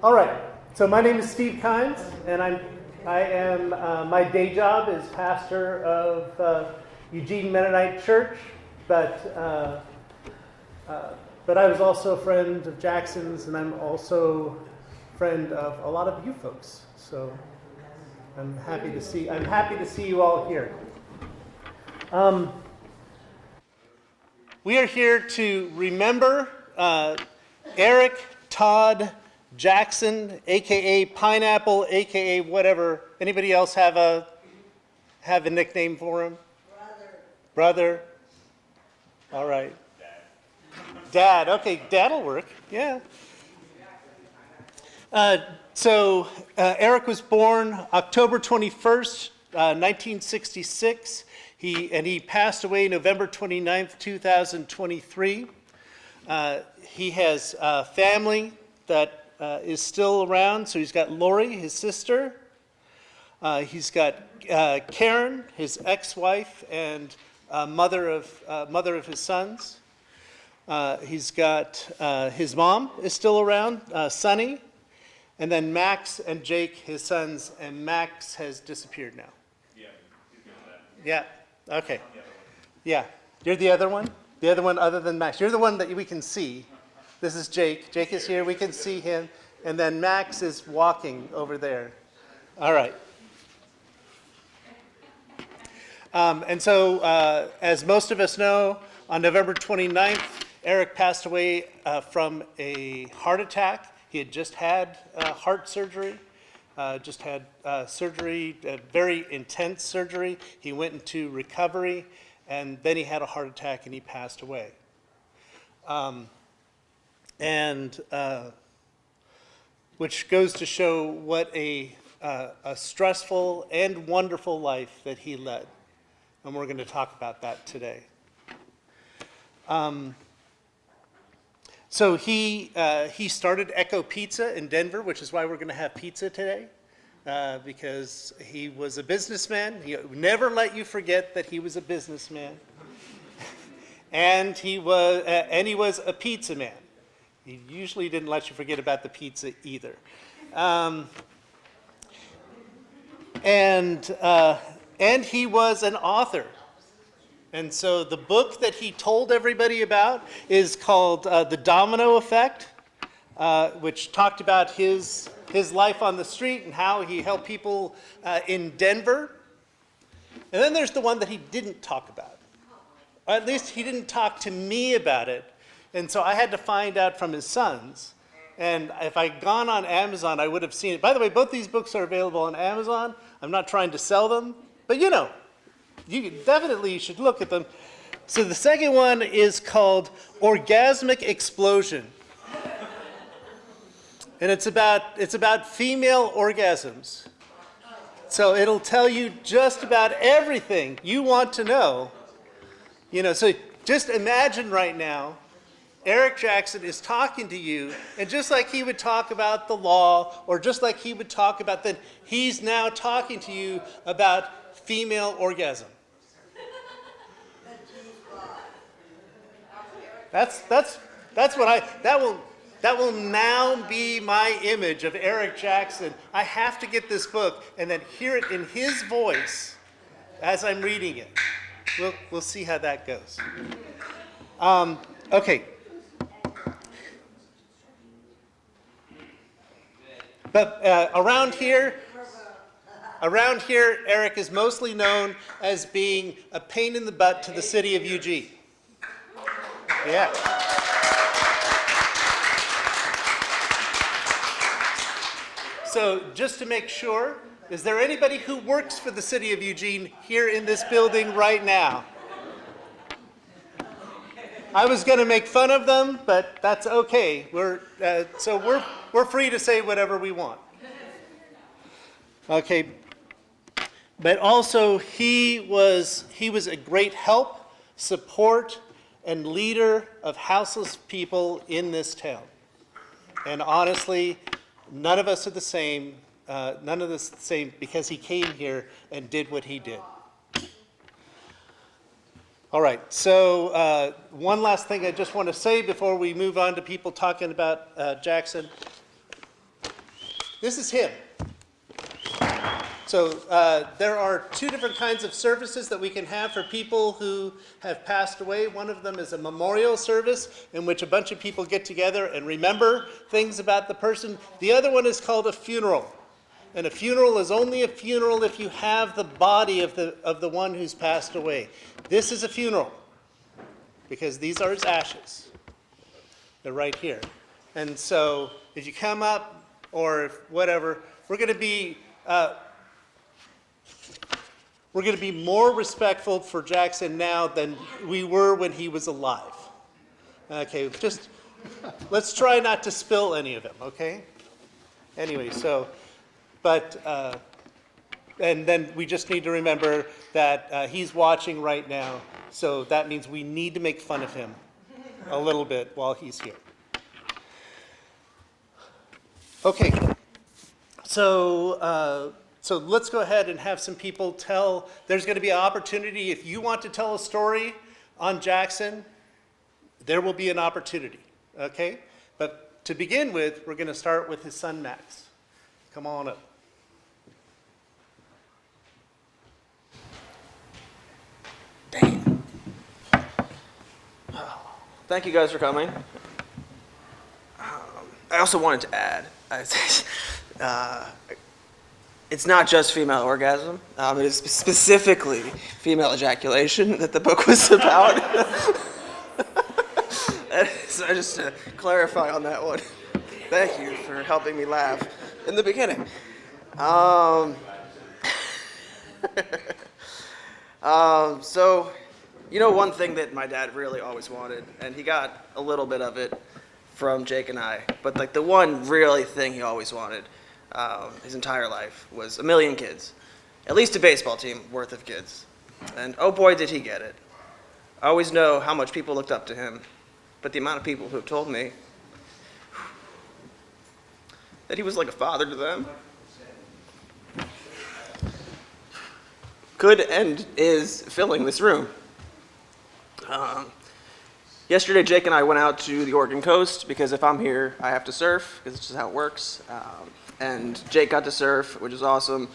All right. So my name is Steve Kynes, and my day job is pastor of Eugene Mennonite Church, but I was also a friend of Jackson's, and I'm also a friend of a lot of you folks. So I'm happy to see you all here. We are here to remember Eric Todd Jackson, aka Pineapple, aka whatever. Anybody else have a nickname for him? Brother. All right. Dad. Okay, Dad'll work. Yeah. So Eric was born October 21st, 1966. He passed away November 29th, 2023. He has family that is still around. So he's got Lori, his sister. He's got Karen, his ex-wife, and mother of his sons. He's got his mom is still around, Sonny, and then Max and Jake, his sons, and Max has disappeared now. Yeah, he's doing that. Yeah. Okay. Yeah. You're the other one? The other one other than Max. You're the one that we can see. This is Jake. Jake is here. We can see him. And then Max is walking over there. All right. And so, as most of us know, on November 29th, Eric passed away from a heart attack. He had just had heart surgery, surgery, very intense surgery. He went into recovery, and then he had a heart attack and he passed away. Which goes to show what a stressful and wonderful life that he led. And we're going to talk about that today. So he started Echo Pizza in Denver, which is why we're going to have pizza today, because he was a businessman. He never let you forget that he was a businessman, and he was a pizza man. He usually didn't let you forget about the pizza either, and he was an author. And so the book that he told everybody about is called The Domino Effect, which talked about his life on the street and how he helped people in Denver. And then there's the one that he didn't talk about. Or at least he didn't talk to me about it. And so I had to find out from his sons. And if I'd gone on Amazon, I would have seen it. By the way, both these books are available on Amazon. I'm not trying to sell them, but you know. You should look at them. So the second one is called Orgasmic Explosion. And it's about female orgasms. So it'll tell you just about everything you want to know. You know, so just imagine right now, Eric Jackson is talking to you, and just like he would talk about the law, or just like he would talk about then, he's now talking to you about female orgasm. That will now be my image of Eric Jackson. I have to get this book and then hear it in his voice as I'm reading it. We'll see how that goes. Okay. But around here, Eric is mostly known as being a pain in the butt to the city of Eugene. Yeah. So just to make sure, is there anybody who works for the city of Eugene here in this building right now? I was going to make fun of them, but that's okay. We're free to say whatever we want. Okay. But also he was a great help, support, and leader of houseless people in this town. And honestly, none of us are the same. Because he came here and did what he did. All right, so one last thing I just want to say before we move on to people talking about Jackson. This is him. So there are two different kinds of services that we can have for people who have passed away. One of them is a memorial service in which a bunch of people get together and remember things about the person. The other one is called a funeral. And a funeral is only a funeral if you have the body of the one who's passed away. This is a funeral because these are his ashes. They're right here. And so if you come up or whatever, we're going to be more respectful for Jackson now than we were when he was alive. Okay, just let's try not to spill any of them, okay? Anyway, so, and then we just need to remember that he's watching right now, so that means we need to make fun of him a little bit while he's here. Okay, so let's go ahead and have some people tell. There's going to be an opportunity. If you want to tell a story on Jackson, there will be an opportunity, okay? But to begin with, we're going to start with his son, Max. Come on up. Damn. Thank you guys for coming. I also wanted to add, it's not just female orgasm. It is specifically female ejaculation that the book was about. So just to clarify on that one, thank you for helping me laugh in the beginning. So, you know, one thing that my dad really always wanted, and he got a little bit of it from Jake and I, but like the one really thing he always wanted his entire life was 1 million kids, at least a baseball team worth of kids. And oh boy, did he get it. I always know how much people looked up to him, but the amount of people who have told me that he was like a father to them could and is filling this room. Yesterday, Jake and I went out to the Oregon coast because if I'm here, I have to surf because it's just how it works. And Jake got to surf, which is awesome.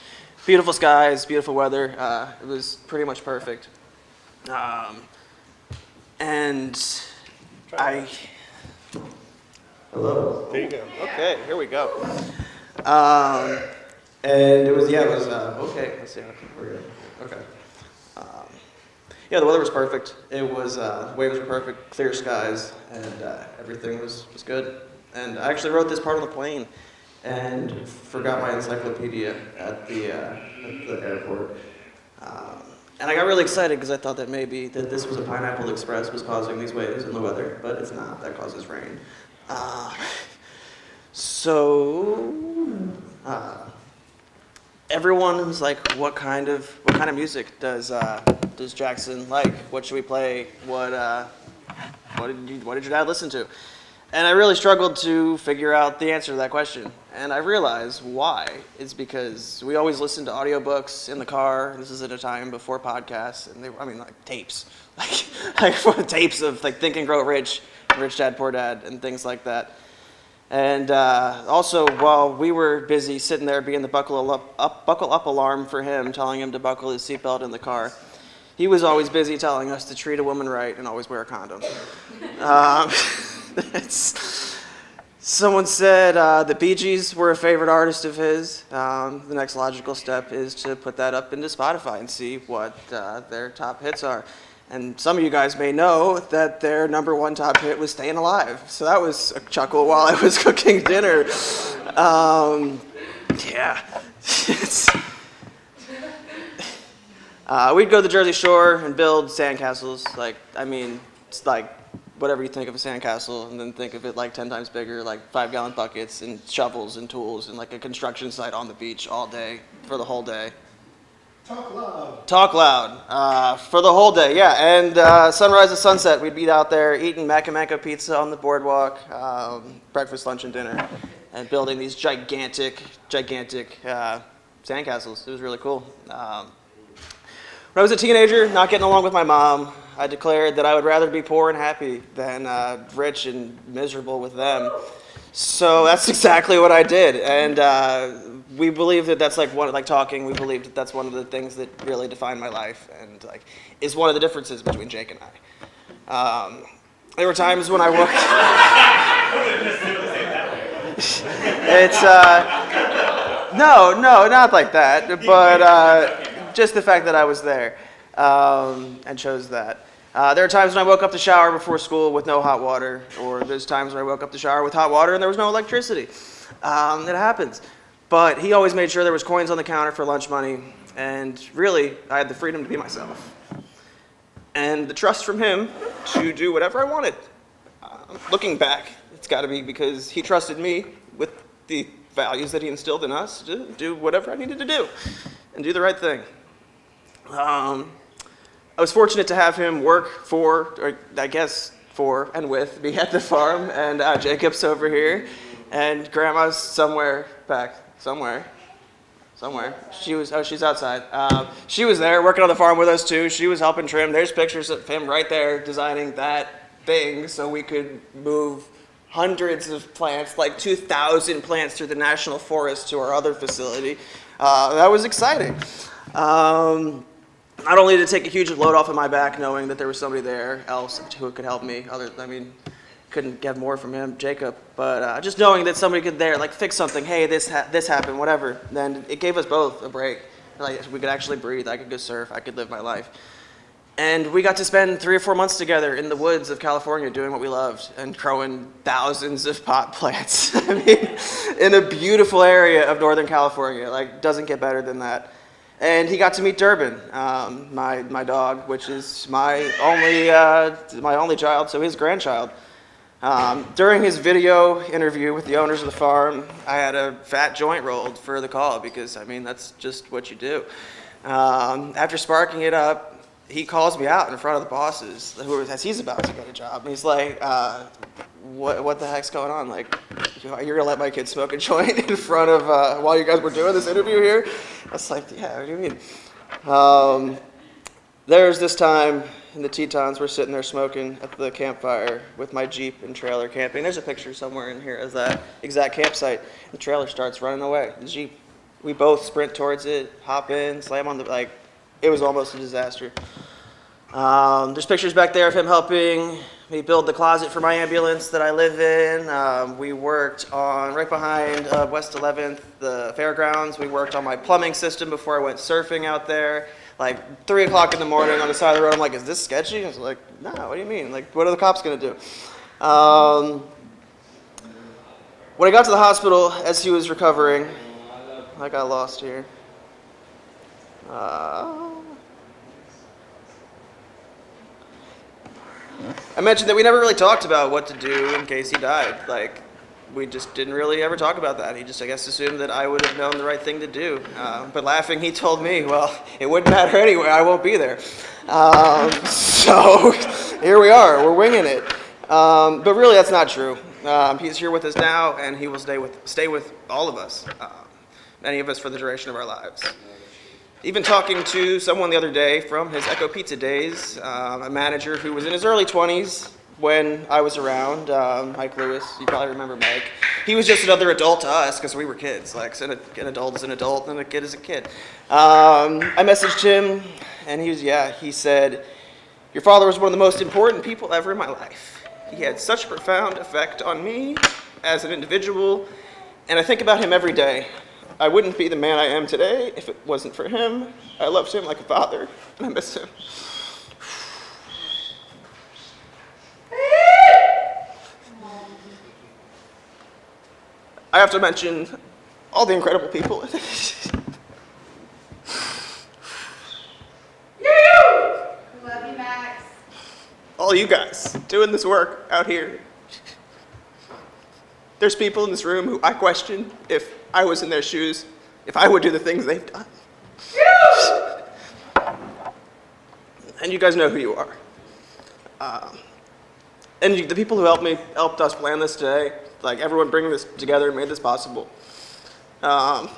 Beautiful skies, beautiful weather. It was pretty much perfect. And I... Hello? There you go. Okay, here we go. And it was, okay, let's see. We're good. Okay. Yeah, the weather was perfect. It was, waves were perfect, clear skies, and everything was good. And I actually wrote this part on the plane and forgot my encyclopedia at the airport. And I got really excited because I thought that maybe that this was a Pineapple Express was causing these waves in the weather, but it's not. That causes rain. Everyone was like, what kind of music does Jackson like? What should we play? What did your dad listen to? And I really struggled to figure out the answer to that question. And I realized why. It's because we always listened to audiobooks in the car. This is at a time before podcasts, and like tapes, like tapes of like Think and Grow Rich, Rich Dad Poor Dad, and things like that. And also, while we were busy sitting there being the buckle up alarm for him, telling him to buckle his seatbelt in the car, he was always busy telling us to treat a woman right and always wear a condom. Someone said the Bee Gees were a favorite artist of his. The next logical step is to put that up into Spotify and see what their top hits are. And some of you guys may know that their number one top hit was Staying Alive. So that was a chuckle while I was cooking dinner. We'd go to the Jersey Shore and build sandcastles. It's like whatever you think of a sandcastle, and then think of it like 10 times bigger, like 5-gallon buckets and shovels and tools and like a construction site on the beach all day for the whole day. Talk loud. For the whole day, yeah. And sunrise to sunset, we'd be out there eating Mac and Manco pizza on the boardwalk, breakfast, lunch, and dinner, and building these gigantic sandcastles. It was really cool. When I was a teenager, not getting along with my mom, I declared that I would rather be poor and happy than rich and miserable with them. So that's exactly what I did, and we believe that that's like one, like talking. We believe that that's one of the things that really defined my life, and like is one of the differences between Jake and I. There were times when I woke. It's no, not like that, but just the fact that I was there and chose that. There are times when I woke up to shower before school with no hot water, or there's times when I woke up to shower with hot water and there was no electricity. It happens. But he always made sure there was coins on the counter for lunch money, and really, I had the freedom to be myself. And the trust from him to do whatever I wanted. Looking back, it's got to be because he trusted me with the values that he instilled in us to do whatever I needed to do and do the right thing. I was fortunate to have him work for, or I guess for and with me at the farm, and Jacob's over here, and Grandma's somewhere back, somewhere. She's outside. She was there working on the farm with us too. She was helping trim. There's pictures of him right there designing that thing so we could move hundreds of plants, like 2,000 plants through the National Forest to our other facility. That was exciting. Not only did it take a huge load off of my back knowing that there was somebody there else who could help me, couldn't get more from him, Jacob, but just knowing that somebody could there, like fix something, hey, this happened, whatever, then it gave us both a break. Like we could actually breathe, I could go surf, I could live my life. And we got to spend 3 or 4 months together in the woods of California doing what we loved and growing thousands of pot plants. I mean, in a beautiful area of Northern California, like doesn't get better than that. And he got to meet Durbin, my dog, which is my only child, so his grandchild. During his video interview with the owners of the farm, I had a fat joint rolled for the call because, I mean, that's just what you do. After sparking it up, he calls me out in front of the bosses, as he's about to get a job. And he's like, what the heck's going on? Like, you're going to let my kid smoke a joint in front of, while you guys were doing this interview here? I was like, yeah, what do you mean? There's this time in the Tetons, we're sitting there smoking at the campfire with my Jeep and trailer camping. There's a picture somewhere in here of that exact campsite. The trailer starts running away. The Jeep, we both sprint towards it, hop in, slam on the, like, it was almost a disaster. There's pictures back there of him helping me build the closet for my ambulance that I live in. We worked on, right behind West 11th, the fairgrounds, we worked on my plumbing system before I went surfing out there. Like 3 o'clock in the morning on the side of the road, I'm like, is this sketchy? I was like, no, what do you mean? Like, what are the cops gonna do? When I got to the hospital as he was recovering, I got lost here. I mentioned that we never really talked about what to do in case he died. Like, we just didn't really ever talk about that. He just, I guess, assumed that I would have known the right thing to do. But laughing, he told me, well, it wouldn't matter anyway, I won't be there. So here we are, we're winging it. But really, that's not true. He's here with us now, and he will stay with all of us, many of us for the duration of our lives. Even talking to someone the other day from his Echo Pizza days, a manager who was in his early 20s when I was around, Mike Lewis, you probably remember Mike. He was just another adult to us because we were kids. Like, an adult is an adult and a kid is a kid. I messaged him, and he said, your father was one of the most important people ever in my life. He had such a profound effect on me as an individual, and I think about him every day. I wouldn't be the man I am today if it wasn't for him. I loved him like a father, and I miss him. I have to mention all the incredible people. Love you, Max. All you guys doing this work out here. There's people in this room who I question if I was in their shoes, if I would do the things they've done. And you guys know who you are. And the people who helped us plan this today, like everyone bringing this together made this possible. And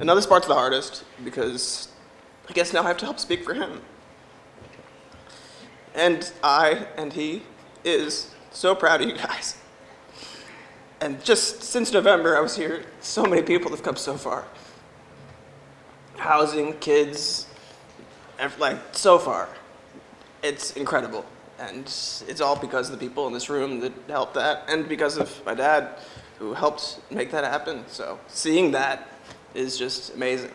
now this part's the hardest because I guess now I have to help speak for him. And I and he is so proud of you guys. And just since November I was here, so many people have come so far. Housing, kids, like so far. It's incredible. And it's all because of the people in this room that helped that, and because of my dad who helped make that happen. So seeing that is just amazing.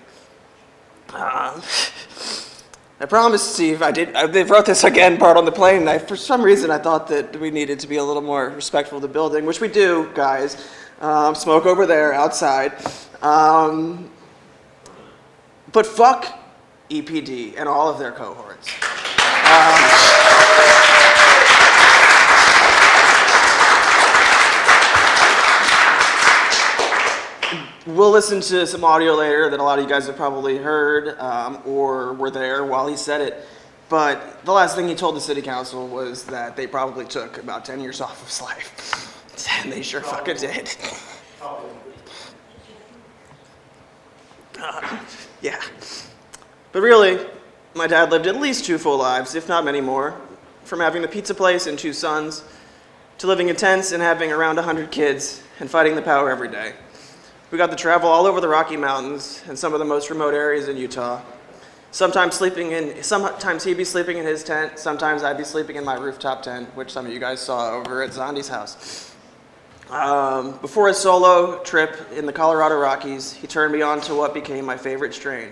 I promised Steve, they wrote this again part on the plane, and for some reason I thought that we needed to be a little more respectful of the building, which we do, guys. Smoke over there, outside. But fuck EPD and all of their cohorts. We'll listen to some audio later that a lot of you guys have probably heard or were there while he said it. But the last thing he told the city council was that they probably took about 10 years off of his life. And they sure fucking did. Yeah. But really, my dad lived at least 2 full lives, if not many more. From having the pizza place and 2 sons, to living in tents and having around 100 kids and fighting the power every day. We got to travel all over the Rocky Mountains and some of the most remote areas in Utah. Sometimes he'd be sleeping in his tent, sometimes I'd be sleeping in my rooftop tent, which some of you guys saw over at Zondi's house. Before his solo trip in the Colorado Rockies, he turned me on to what became my favorite strain.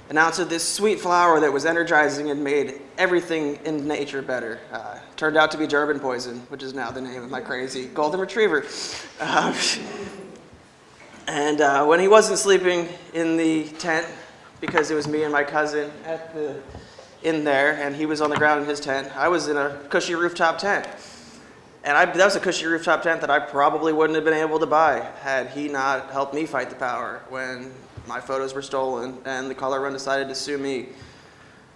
An ounce of this sweet flower that was energizing and made everything in nature better. Turned out to be Durban poison, which is now the name of my crazy golden retriever. And when he wasn't sleeping in the tent, because it was me and my cousin in there, and he was on the ground in his tent, I was in a cushy rooftop tent. And that was a cushy rooftop tent that I probably wouldn't have been able to buy had he not helped me fight the power when my photos were stolen and the color run decided to sue me.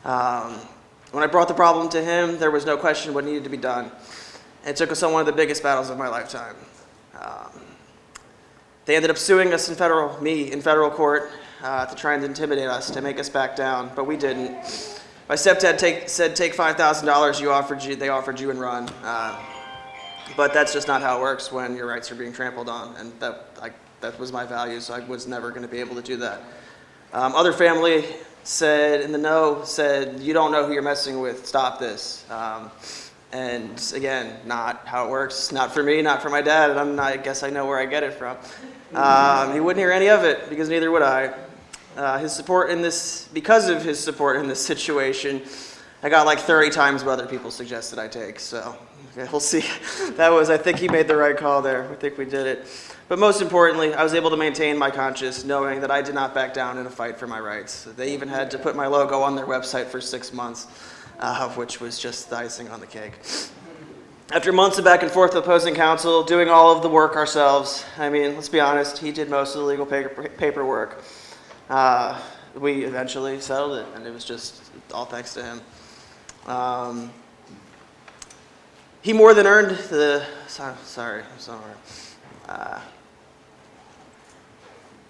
When I brought the problem to him, there was no question what needed to be done. It took us on one of the biggest battles of my lifetime. They ended up suing us in federal court to try and intimidate us, to make us back down, but we didn't. My stepdad said, take $5,000 they offered you and run. But that's just not how it works when your rights are being trampled on, and that was my value, so I was never going to be able to do that. Other family said, you don't know who you're messing with, stop this. And again, not how it works, not for me, not for my dad, and I guess I know where I get it from. He wouldn't hear any of it, because neither would I. Because of his support in this situation, I got like 30 times what other people suggested I take, so okay, we'll see. I think he made the right call there. I think we did it. But most importantly, I was able to maintain my conscience, knowing that I did not back down in a fight for my rights. They even had to put my logo on their website for 6 months, which was just the icing on the cake. After months of back and forth with opposing counsel, doing all of the work ourselves, let's be honest, he did most of the legal paperwork. We eventually settled it, and it was just all thanks to him. He more than earned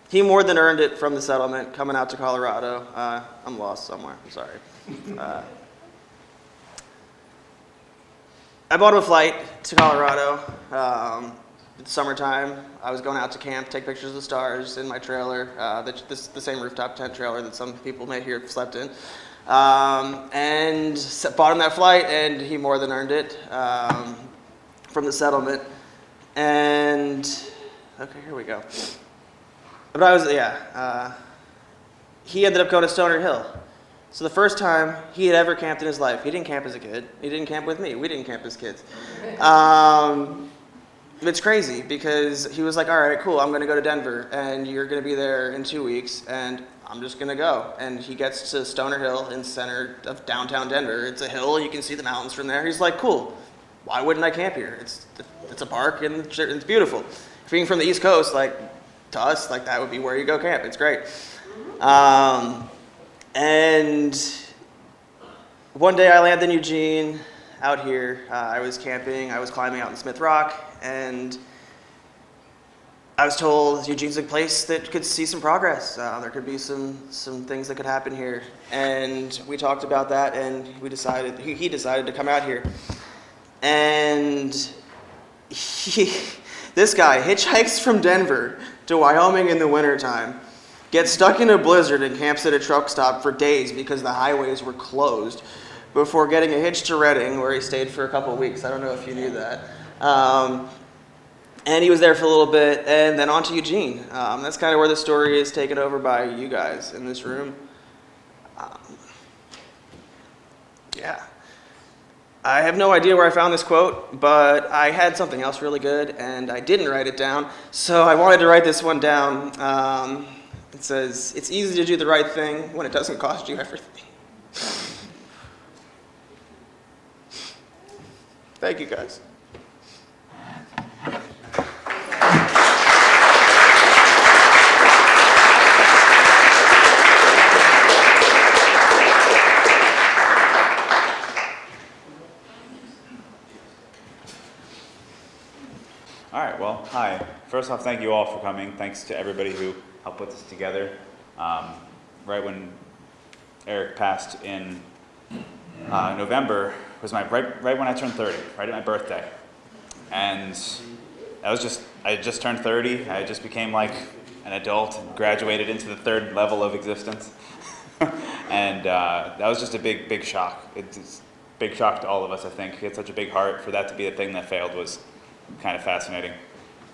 he more than earned it from the settlement coming out to Colorado. I'm lost somewhere, I'm sorry. I bought him a flight to Colorado. It's summertime. I was going out to camp, take pictures of the stars in my trailer, the same rooftop tent trailer that some people may here have slept in. And bought him that flight, and he more than earned it from the settlement. And okay, here we go. But he ended up going to Stoner Hill. So the first time he had ever camped in his life, he didn't camp as a kid. He didn't camp with me. We didn't camp as kids. It's crazy because he was like, all right, cool, I'm going to go to Denver, and you're going to be there in 2 weeks, and I'm just going to go. And he gets to Stoner Hill in the center of downtown Denver. It's a hill. You can see the mountains from there. He's like, cool, why wouldn't I camp here? It's a park, and it's beautiful. Being from the East Coast, to us, that would be where you go camp. It's great. And one day I landed in Eugene, out here. I was camping. I was climbing out in Smith Rock, and I was told Eugene's a place that could see some progress. There could be some things that could happen here. And we talked about that, and he decided to come out here. And this guy hitchhikes from Denver to Wyoming in the wintertime, gets stuck in a blizzard and camps at a truck stop for days because the highways were closed, before getting a hitch to Reading, where he stayed for a couple of weeks. I don't know if you knew that. And he was there for a little bit, and then on to Eugene. That's kind of where the story is taken over by you guys in this room. Yeah. I have no idea where I found this quote, but I had something else really good, and I didn't write it down, so I wanted to write this one down. It says, "It's easy to do the right thing when it doesn't cost you everything." Thank you, guys. All right, well, hi. First off, thank you all for coming. Thanks to everybody who helped put this together. Right when Eric passed in November was right when I turned 30, right at my birthday. And that was I had just turned 30. I just became like an adult and graduated into the third level of existence. And that was just a big shock. It's a big shock to all of us, I think. He had such a big heart. For that to be the thing that failed was kind of fascinating.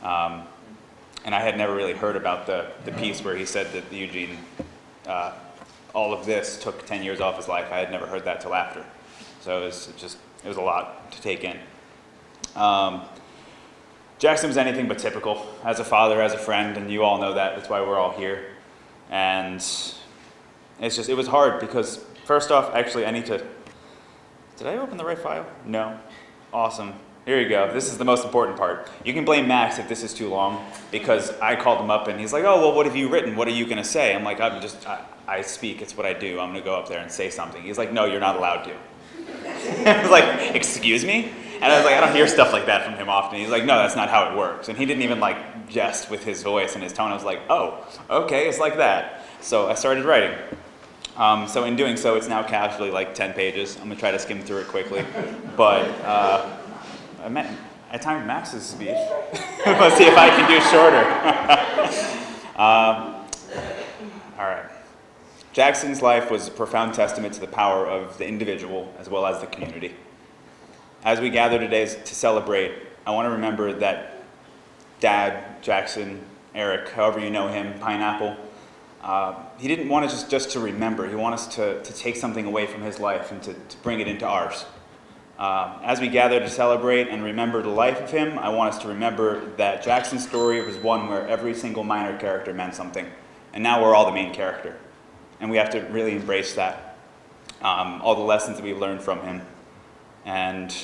And I had never really heard about the piece where he said that Eugene, all of this took 10 years off his life. I had never heard that till after. So it was a lot to take in. Jackson was anything but typical as a father, as a friend, and you all know that. That's why we're all here. And it was hard because, first off, actually, did I open the right file? No. Awesome. Here you go. This is the most important part. You can blame Max if this is too long, because I called him up and he's like, "Oh, well, what have you written? What are you going to say?" I'm like, I speak. It's what I do. I'm going to go up there and say something. He's like, "No, you're not allowed to." I was like, "Excuse me?" And I was like, I don't hear stuff like that from him often. He's like, "No, that's not how it works." And he didn't even like jest with his voice and his tone. I was like, "Oh, okay, it's like that." So I started writing. So in doing so, it's now casually like 10 pages. I'm going to try to skim through it quickly. But I timed Max's speech. Let's see if I can do shorter. All right. Jackson's life was a profound testament to the power of the individual as well as the community. As we gather today to celebrate, I want to remember that Dad, Jackson, Eric, however you know him, Pineapple, he didn't want us just to remember. He wanted us to take something away from his life and to bring it into ours. As we gather to celebrate and remember the life of him, I want us to remember that Jackson's story was one where every single minor character meant something. And now we're all the main character. And we have to really embrace that. All the lessons that we learned from him. And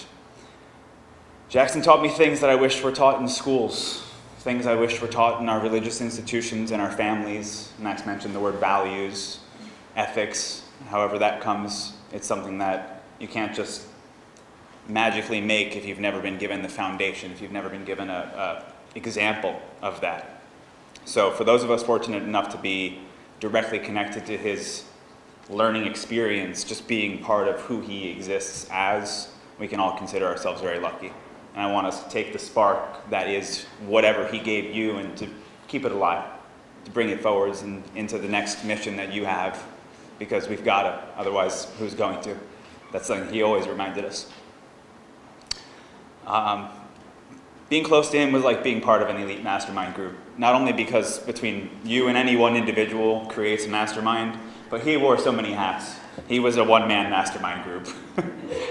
Jackson taught me things that I wish were taught in schools. Things I wish were taught in our religious institutions and our families. Max mentioned the word values, ethics, however that comes. It's something that you can't just magically make if you've never been given the foundation, if you've never been given a example of that. So for those of us fortunate enough to be directly connected to his learning experience, just being part of who he exists as, we can all consider ourselves very lucky. And I want us to take the spark that is whatever he gave you and to keep it alive, to bring it forwards and into the next mission that you have, because we've got to, otherwise who's going to? That's something he always reminded us. Being close to him was like being part of an elite mastermind group, not only because between you and any one individual creates a mastermind, but he wore so many hats. He was a one-man mastermind group.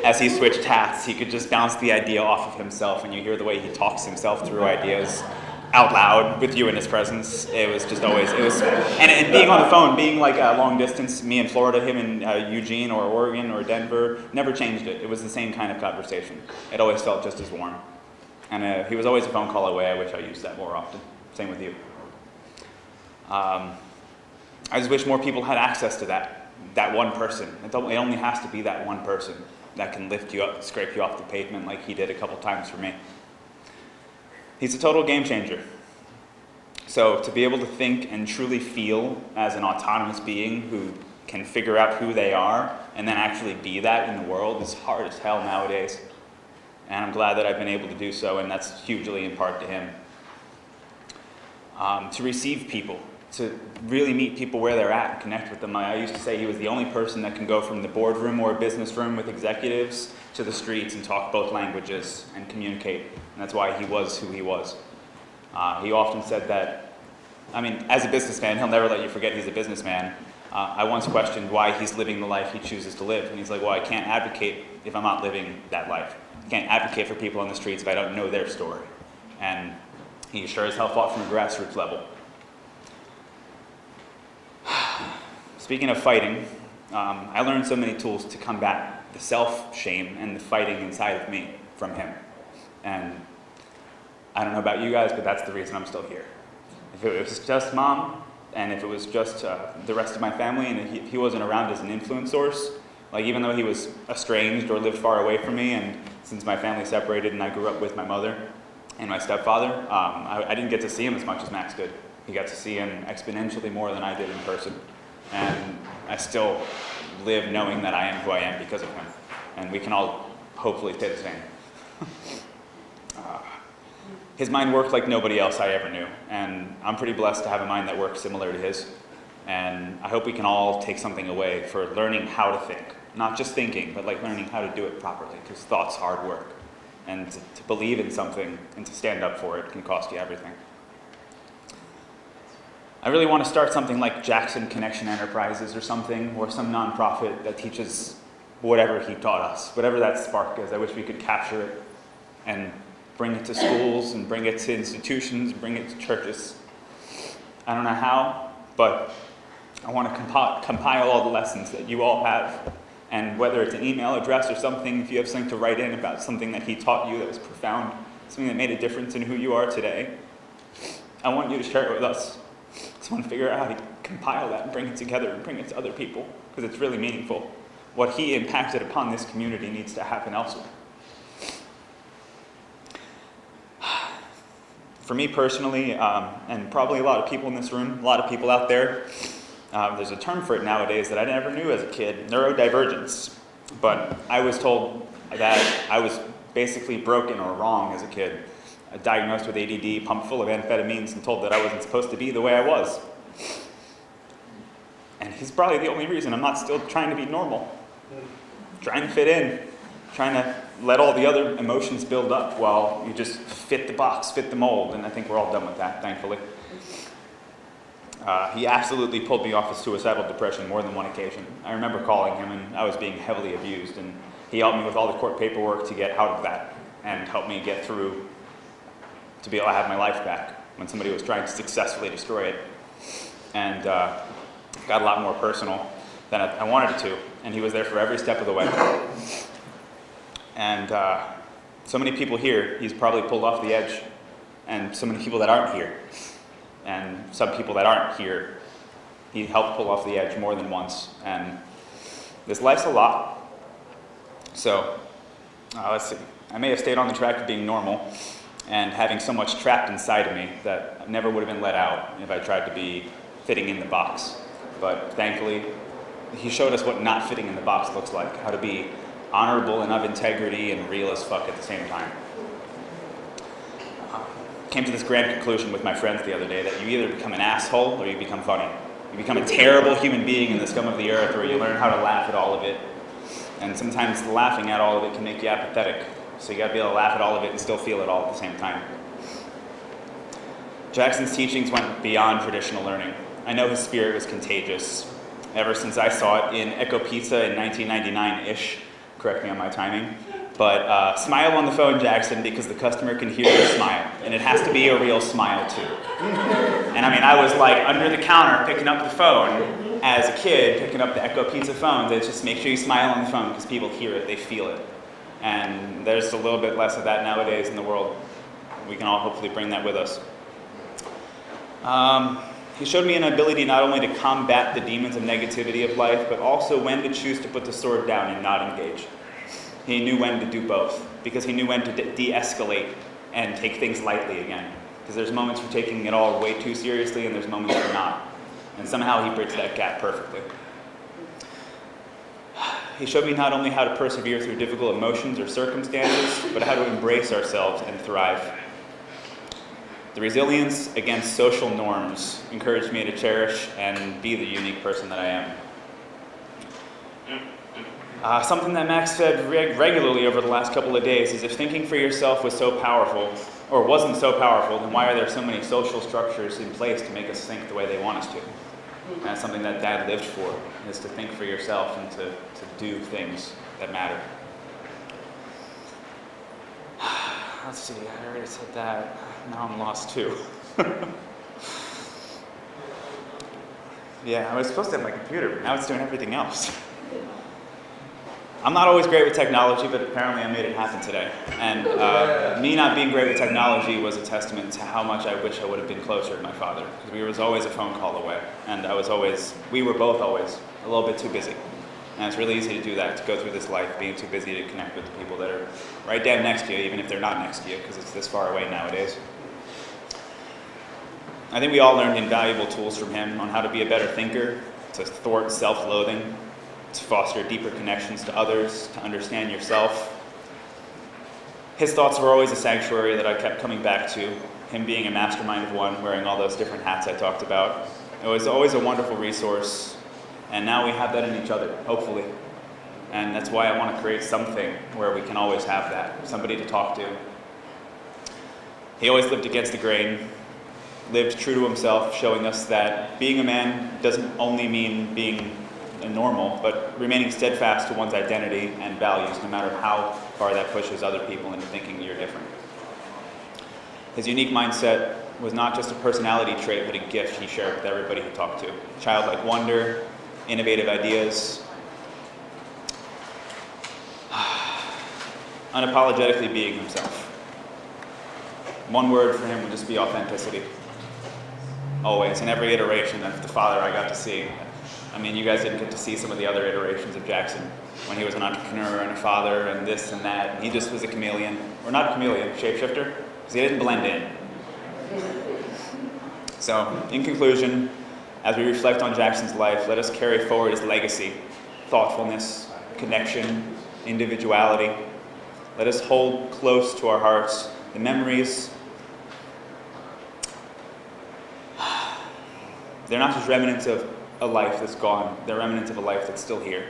As he switched hats, he could just bounce the idea off of himself, and you hear the way he talks himself through ideas out loud with you in his presence. It was just always, and being on the phone, being like a long distance, me in Florida, him in Eugene or Oregon or Denver, never changed it. It was the same kind of conversation. It always felt just as warm. And he was always a phone call away. I wish I used that more often. Same with you. I just wish more people had access to that one person. It only has to be that one person that can lift you up, scrape you off the pavement like he did a couple times for me. He's a total game changer. So to be able to think and truly feel as an autonomous being who can figure out who they are and then actually be that in the world is hard as hell nowadays. And I'm glad that I've been able to do so, and that's hugely in part to him. To receive people, to really meet people where they're at and connect with them. I used to say he was the only person that can go from the boardroom or business room with executives to the streets and talk both languages and communicate. And that's why he was who he was. He often said that, I mean, as a businessman, he'll never let you forget he's a businessman. I once questioned why he's living the life he chooses to live. And he's like, well, I can't advocate if I'm not living that life. I can't advocate for people on the streets if I don't know their story. And he sure as hell fought from a grassroots level. Speaking of fighting, I learned so many tools to combat the self-shame and the fighting inside of me from him. And I don't know about you guys, but that's the reason I'm still here. If it was just Mom, and if it was just the rest of my family, and if he wasn't around as an influence source, like even though he was estranged or lived far away from me, and since my family separated and I grew up with my mother and my stepfather, I didn't get to see him as much as Max did. He got to see him exponentially more than I did in person. And I still live knowing that I am who I am because of him. And we can all hopefully stay the same. His mind worked like nobody else I ever knew. And I'm pretty blessed to have a mind that works similar to his. And I hope we can all take something away for learning how to think. Not just thinking, but like learning how to do it properly, because thought's hard work. And to believe in something and to stand up for it can cost you everything. I really want to start something like Jackson Connection Enterprises or something, or some nonprofit that teaches whatever he taught us, whatever that spark is. I wish we could capture it and bring it to schools and bring it to institutions, bring it to churches. I don't know how, but I want to compile all the lessons that you all have. And whether it's an email address or something, if you have something to write in about something that he taught you that was profound, something that made a difference in who you are today, I want you to share it with us. So I want to figure out how to compile that and bring it together and bring it to other people, because it's really meaningful. What he impacted upon this community needs to happen elsewhere. For me personally, and probably a lot of people in this room, a lot of people out there, there's a term for it nowadays that I never knew as a kid, neurodivergence. But I was told that I was basically broken or wrong as a kid. Diagnosed with ADD, pumped full of amphetamines, and told that I wasn't supposed to be the way I was. And he's probably the only reason I'm not still trying to be normal. Trying to fit in. Trying to let all the other emotions build up while you just fit the box, fit the mold. And I think we're all done with that, thankfully. He absolutely pulled me off of suicidal depression more than one occasion. I remember calling him, and I was being heavily abused. And he helped me with all the court paperwork to get out of that and helped me get through to be able to have my life back when somebody was trying to successfully destroy it. And got a lot more personal than I wanted it to. And he was there for every step of the way. And so many people here, he's probably pulled off the edge. And so many people that aren't here. And some people that aren't here, he helped pull off the edge more than once. And this life's a lot. So, let's see. I may have stayed on the track of being normal and having so much trapped inside of me that never would have been let out if I tried to be fitting in the box. But thankfully, he showed us what not fitting in the box looks like, how to be honorable and of integrity and real as fuck at the same time. Came to this grand conclusion with my friends the other day that you either become an asshole or you become funny. You become a terrible human being in the scum of the earth, or you learn how to laugh at all of it. And sometimes laughing at all of it can make you apathetic. So you gotta be able to laugh at all of it and still feel it all at the same time. Jackson's teachings went beyond traditional learning. I know his spirit was contagious. Ever since I saw it in Echo Pizza in 1999-ish, correct me on my timing, but smile on the phone, Jackson, because the customer can hear your smile, and it has to be a real smile too. And I mean, I was like under the counter picking up the phone as a kid, picking up the Echo Pizza phone. It's just make sure you smile on the phone because people hear it, they feel it. And there's a little bit less of that nowadays in the world. We can all hopefully bring that with us. He showed me an ability not only to combat the demons of negativity of life, but also when to choose to put the sword down and not engage. He knew when to do both, because he knew when to de-escalate and take things lightly again. Because there's moments for taking it all way too seriously, and there's moments for not. And somehow he bridged that gap perfectly. He showed me not only how to persevere through difficult emotions or circumstances, but how to embrace ourselves and thrive. The resilience against social norms encouraged me to cherish and be the unique person that I am. Something that Max said regularly over the last couple of days is, if thinking for yourself was so powerful, or wasn't so powerful, then why are there so many social structures in place to make us think the way they want us to? And that's something that Dad lived for, is to think for yourself and to do things that matter. Let's see, I already said that. Now I'm lost too. Yeah, I was supposed to have my computer, but now it's doing everything else. I'm not always great with technology, but apparently I made it happen today. And me not being great with technology was a testament to how much I wish I would have been closer to my father, because we was always a phone call away. And we were both always a little bit too busy. And it's really easy to do that, to go through this life being too busy to connect with the people that are right down next to you, even if they're not next to you, because it's this far away nowadays. I think we all learned invaluable tools from him on how to be a better thinker, to thwart self-loathing, to foster deeper connections to others, to understand yourself. His thoughts were always a sanctuary that I kept coming back to, him being a mastermind of one, wearing all those different hats I talked about. It was always a wonderful resource, and now we have that in each other, hopefully. And that's why I want to create something where we can always have that, somebody to talk to. He always lived against the grain, lived true to himself, showing us that being a man doesn't only mean being normal, but remaining steadfast to one's identity and values, no matter how far that pushes other people into thinking you're different. His unique mindset was not just a personality trait, but a gift he shared with everybody he talked to. Childlike wonder, innovative ideas, unapologetically being himself. One word for him would just be authenticity. Always, in every iteration of the father I got to see. I mean, you guys didn't get to see some of the other iterations of Jackson, when he was an entrepreneur and a father and this and that. And he just was a chameleon, or not a chameleon, shapeshifter, because he didn't blend in. So, in conclusion, as we reflect on Jackson's life, let us carry forward his legacy, thoughtfulness, connection, individuality. Let us hold close to our hearts the memories. They're not just remnants of a life that's gone, they're remnants of a life that's still here.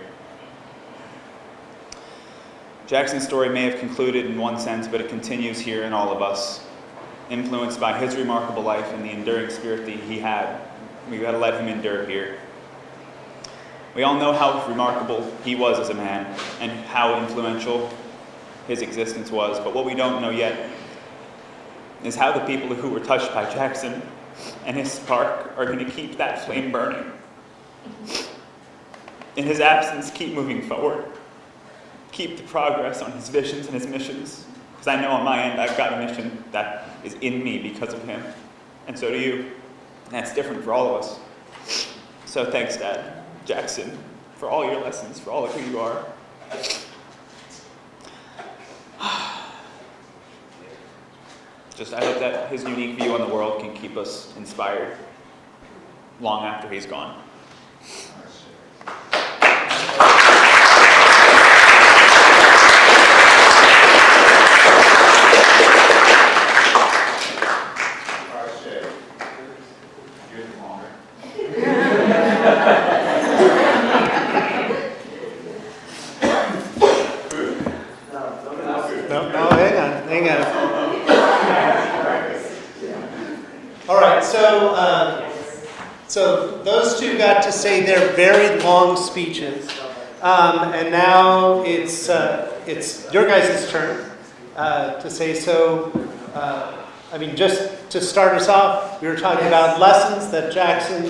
Jackson's story may have concluded in one sense, but it continues here in all of us. Influenced by his remarkable life and the enduring spirit that he had, we've got to let him endure here. We all know how remarkable he was as a man and how influential his existence was, but what we don't know yet is how the people who were touched by Jackson and his spark are going to keep that flame burning. In his absence, keep moving forward. Keep the progress on his visions and his missions. Because I know on my end, I've got a mission that is in me because of him. And so do you. And that's different for all of us. So thanks, Dad, Jackson, for all your lessons, for all of who you are. I hope that his unique view on the world can keep us inspired long after he's gone. No, hang on. All right, so those two got to say their very long speeches, and now it's your guys' turn to say so. I mean, just to start us off, we were talking about lessons that Jackson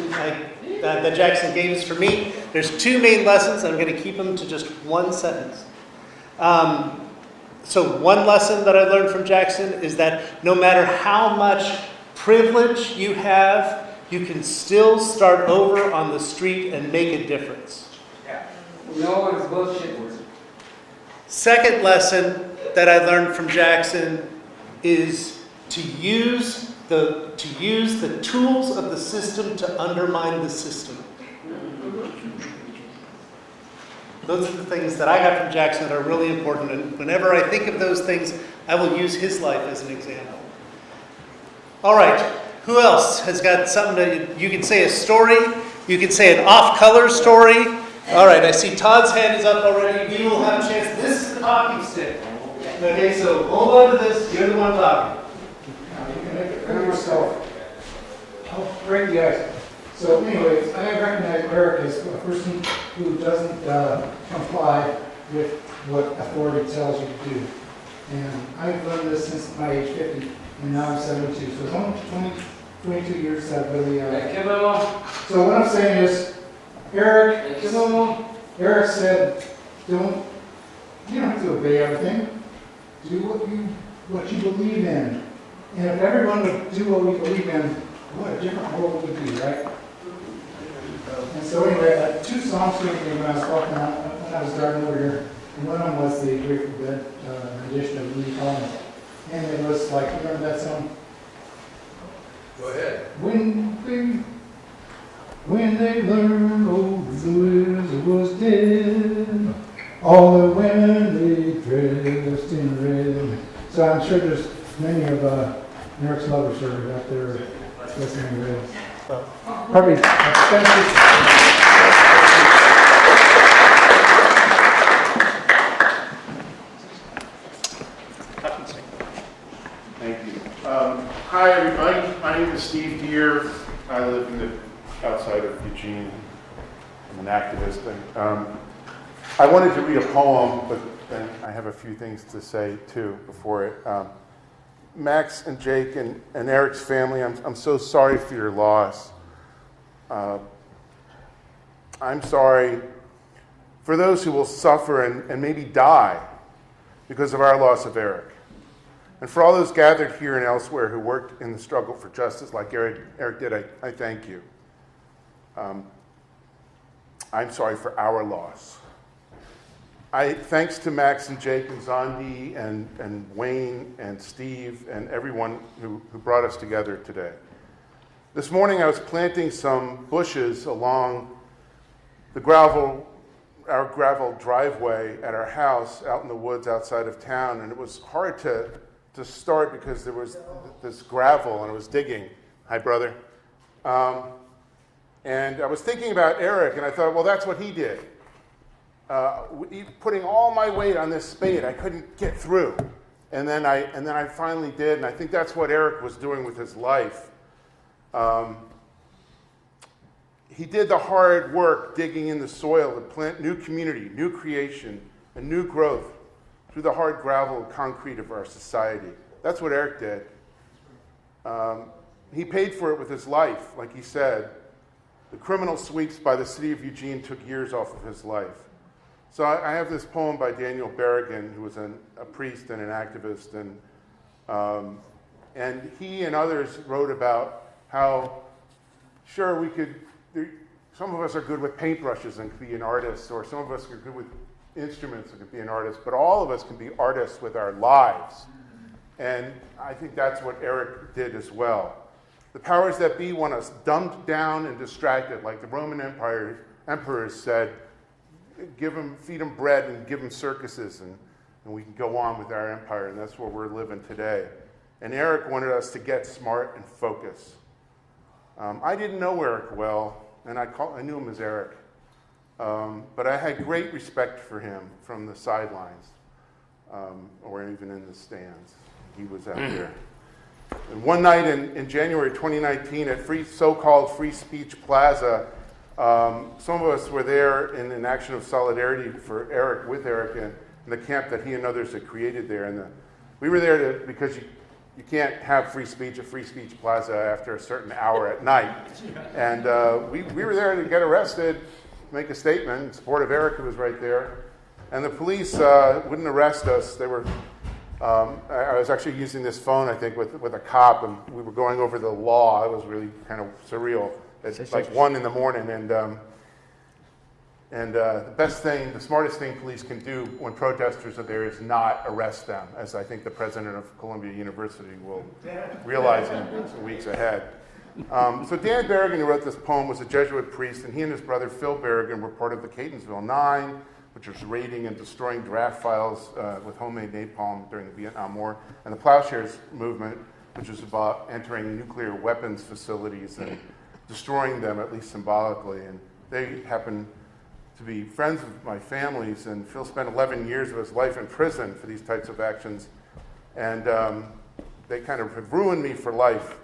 gave us for me. There's two main lessons. I'm going to keep them to just one sentence. So one lesson that I learned from Jackson is that no matter how much privilege you have, you can still start over on the street and make a difference. Yeah. We know what his bullshit was. Second lesson that I learned from Jackson is to use to use the tools of the system to undermine the system. Those are the things that I got from Jackson that are really important. And whenever I think of those things, I will use his life as an example. All right. Who else has got something that you can say a story? You can say an off-color story. All right. I see Todd's hand is up already. We will have a chance. This is the talking stick. Okay, so hold on to this. You're the one talking. You can make it for yourself. Oh, great guys. So anyways, I recognize Eric as a person who doesn't comply with what authority tells you to do. And I've learned this since my age 50, and now I'm 72. So it's almost 22 years that really... So what I'm saying is, Eric said, you don't have to obey everything. Do what you believe in. And if everyone would do what we believe in, what a different world would be, right? And so anyway, two songs came to me when I was walking out, when I was driving over here. And one of them was the Grateful Dead rendition of Lee Collins. And it was like, remember that song? Go ahead. When they learned old Louis was dead, all the women they dressed in red. So I'm sure there's many of Eric's lovers are out there listening to red. Probably expensive. Thank you. Hi, everybody. My name is Steve Deere. I live in the outside of Eugene. I'm an activist. I wanted to read a poem, but then I have a few things to say too before it. Max and Jake and Eric's family, I'm so sorry for your loss. I'm sorry for those who will suffer and maybe die because of our loss of Eric. And for all those gathered here and elsewhere who worked in the struggle for justice like Eric did, I thank you. I'm sorry for our loss. Thanks to Max and Jake and Zondi and Wayne and Steve and everyone who brought us together today. This morning I was planting some bushes along our gravel driveway at our house out in the woods outside of town, and it was hard to start because there was this gravel and it was digging. Hi, brother. And I was thinking about Eric, and I thought, well, that's what he did. Putting all my weight on this spade, I couldn't get through. And then I finally did, and I think that's what Eric was doing with his life. He did the hard work digging in the soil to plant new community, new creation, and new growth through the hard gravel and concrete of our society. That's what Eric did. He paid for it with his life, like he said. The criminal sweeps by the city of Eugene took years off of his life. So I have this poem by Daniel Berrigan, who was a priest and an activist, and he and others wrote about how, sure, some of us are good with paintbrushes and could be an artist, or some of us are good with instruments and could be an artist, but all of us can be artists with our lives. And I think that's what Eric did as well. The powers that be want us dumbed down and distracted, like the Roman emperors said, feed them bread and give them circuses, and we can go on with our empire, and that's where we're living today. And Eric wanted us to get smart and focus. I didn't know Eric well, and I knew him as Eric, but I had great respect for him from the sidelines, or even in the stands. He was out there. And one night in January 2019 at so-called Free Speech Plaza, some of us were there in an action of solidarity for Eric, with Eric, in the camp that he and others had created there. And we were there because you can't have free speech at Free Speech Plaza after a certain hour at night. And we were there to get arrested, make a statement in support of Eric, who was right there. And the police wouldn't arrest us. They were. I was actually using this phone, I think, with a cop, and we were going over the law. It was really kind of surreal. It's like 1 a.m, And the best thing, the smartest thing police can do when protesters are there is not arrest them, as I think the president of Columbia University will realize in the weeks ahead. So Dan Berrigan, who wrote this poem, was a Jesuit priest, and he and his brother Phil Berrigan were part of the Catonsville Nine, which was raiding and destroying draft files with homemade napalm during the Vietnam War, and the Plowshares movement, which was about entering nuclear weapons facilities and destroying them, at least symbolically. And they happen to be friends of my family's, and Phil spent 11 years of his life in prison for these types of actions. And they kind of have ruined me for life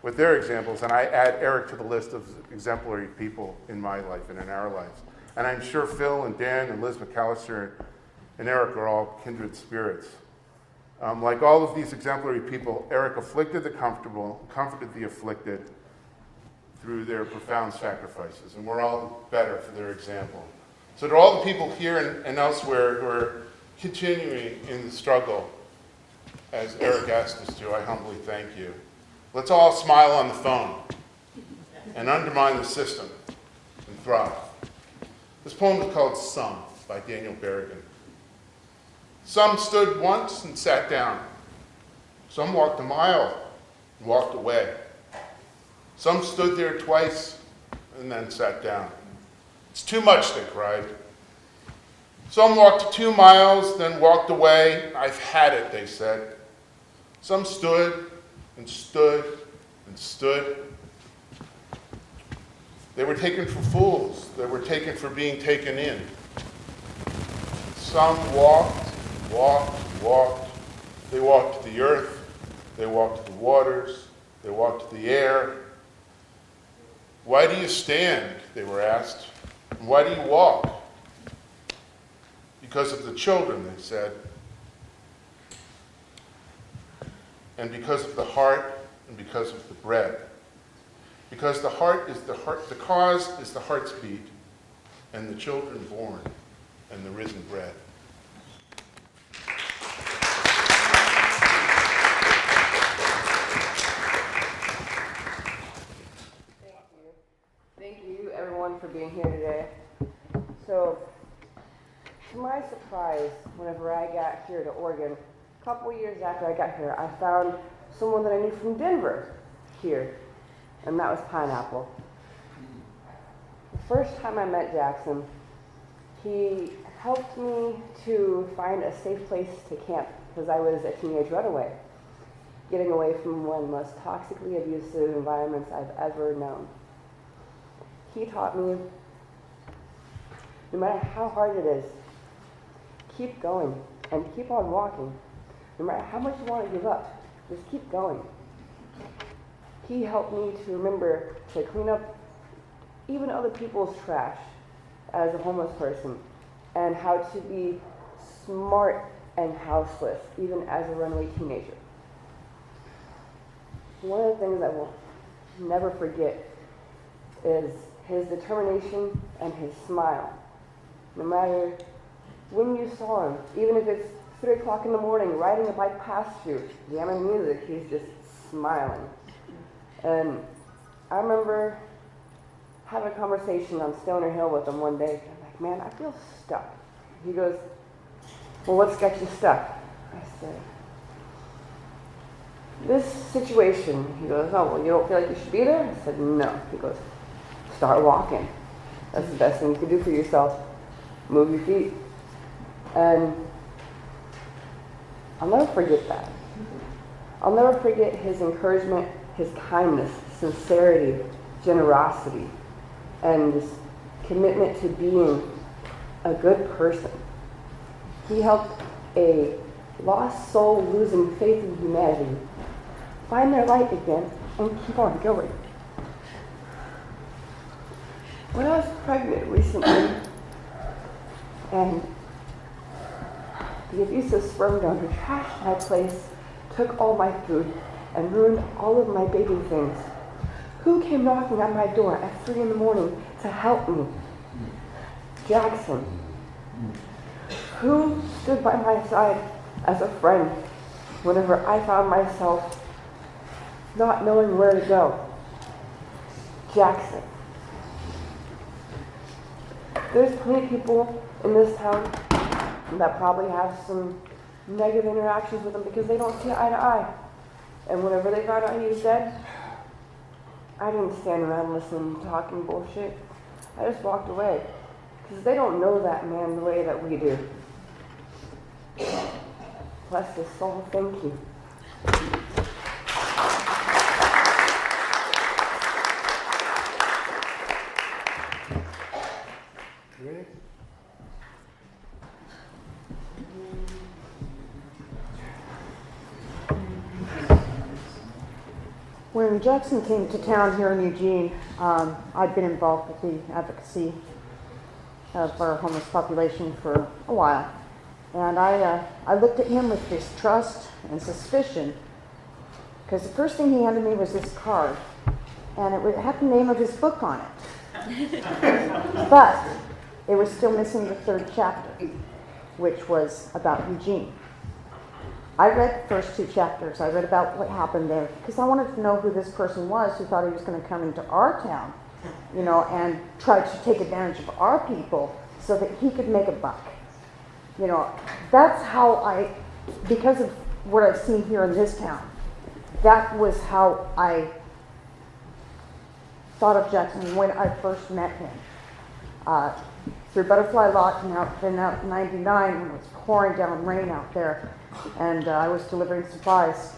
with their examples, and I add Eric to the list of exemplary people in my life and in our lives. And I'm sure Phil and Dan and Liz McAllister and Eric are all kindred spirits. Like all of these exemplary people, Eric afflicted the comfortable, comforted the afflicted through their profound sacrifices, and we're all better for their example. So to all the people here and elsewhere who are continuing in the struggle, as Eric asked us to, I humbly thank you. Let's all smile on the phone and undermine the system and thrive. This poem is called Some by Daniel Berrigan. Some stood once and sat down. Some walked a mile and walked away. Some stood there twice and then sat down. It's too much, they cried. Some walked 2 miles, then walked away. I've had it, they said. Some stood and stood and stood. They were taken for fools. They were taken for being taken in. Some walked, walked, walked. They walked the earth. They walked the waters. They walked the air. Why do you stand? They were asked. And why do you walk? Because of the children, they said. And because of the heart, and because of the bread. Because the heart is the heart, the cause is the heart's beat, and the children born, and the risen bread. Thank you, everyone, for being here today. So, to my surprise, whenever I got here to Oregon, a couple years after I got here, I found someone that I knew from Denver here, and that was Pineapple. The first time I met Jackson, he helped me to find a safe place to camp because I was a teenage runaway, getting away from one of the most toxically abusive environments I've ever known. He taught me, no matter how hard it is, keep going and keep on walking. No matter how much you want to give up, just keep going. He helped me to remember to clean up even other people's trash as a homeless person, and how to be smart and houseless, even as a runaway teenager. One of the things I will never forget is his determination and his smile. No matter when you saw him, even if it's 3 o'clock in the morning, riding a bike past you, jamming music, he's just smiling. And I remember having a conversation on Stoner Hill with him one day. I'm like, man, I feel stuck. He goes, well, what's got you stuck? I said, this situation. He goes, oh, well, you don't feel like you should be there? I said, no. He goes, start walking. That's the best thing you can do for yourself. Move your feet. And I'll never forget that. I'll never forget his encouragement, his kindness, sincerity, generosity, and this commitment to being a good person. He helped a lost soul losing faith in humanity find their light again and keep on going. When I was pregnant recently, and the abusive sperm donor trashed my place, took all my food, and ruined all of my baby things, who came knocking on my door at 3 in the morning to help me? Jackson. Who stood by my side as a friend whenever I found myself not knowing where to go? Jackson. There's plenty of people in this town that probably have some negative interactions with him because they don't see eye to eye. And whenever they found out he was dead, I didn't stand around listening, talking bullshit. I just walked away because they don't know that man the way that we do. Bless his soul, thank you. Ready? When Jackson came to town here in Eugene, I'd been involved with the advocacy of our homeless population for a while. And I looked at him with distrust and suspicion because the first thing he handed me was this card, and it had the name of his book on it. But it was still missing the 3rd chapter, which was about Eugene. I read the first 2 chapters. I read about what happened there because I wanted to know who this person was who thought he was going to come into our town, and try to take advantage of our people so that he could make a buck. That's how because of what I've seen here in this town, that was how I thought of Jackson when I first met him. Through Butterfly Lot, and then out in '99 when it was pouring down rain out there, and I was delivering supplies.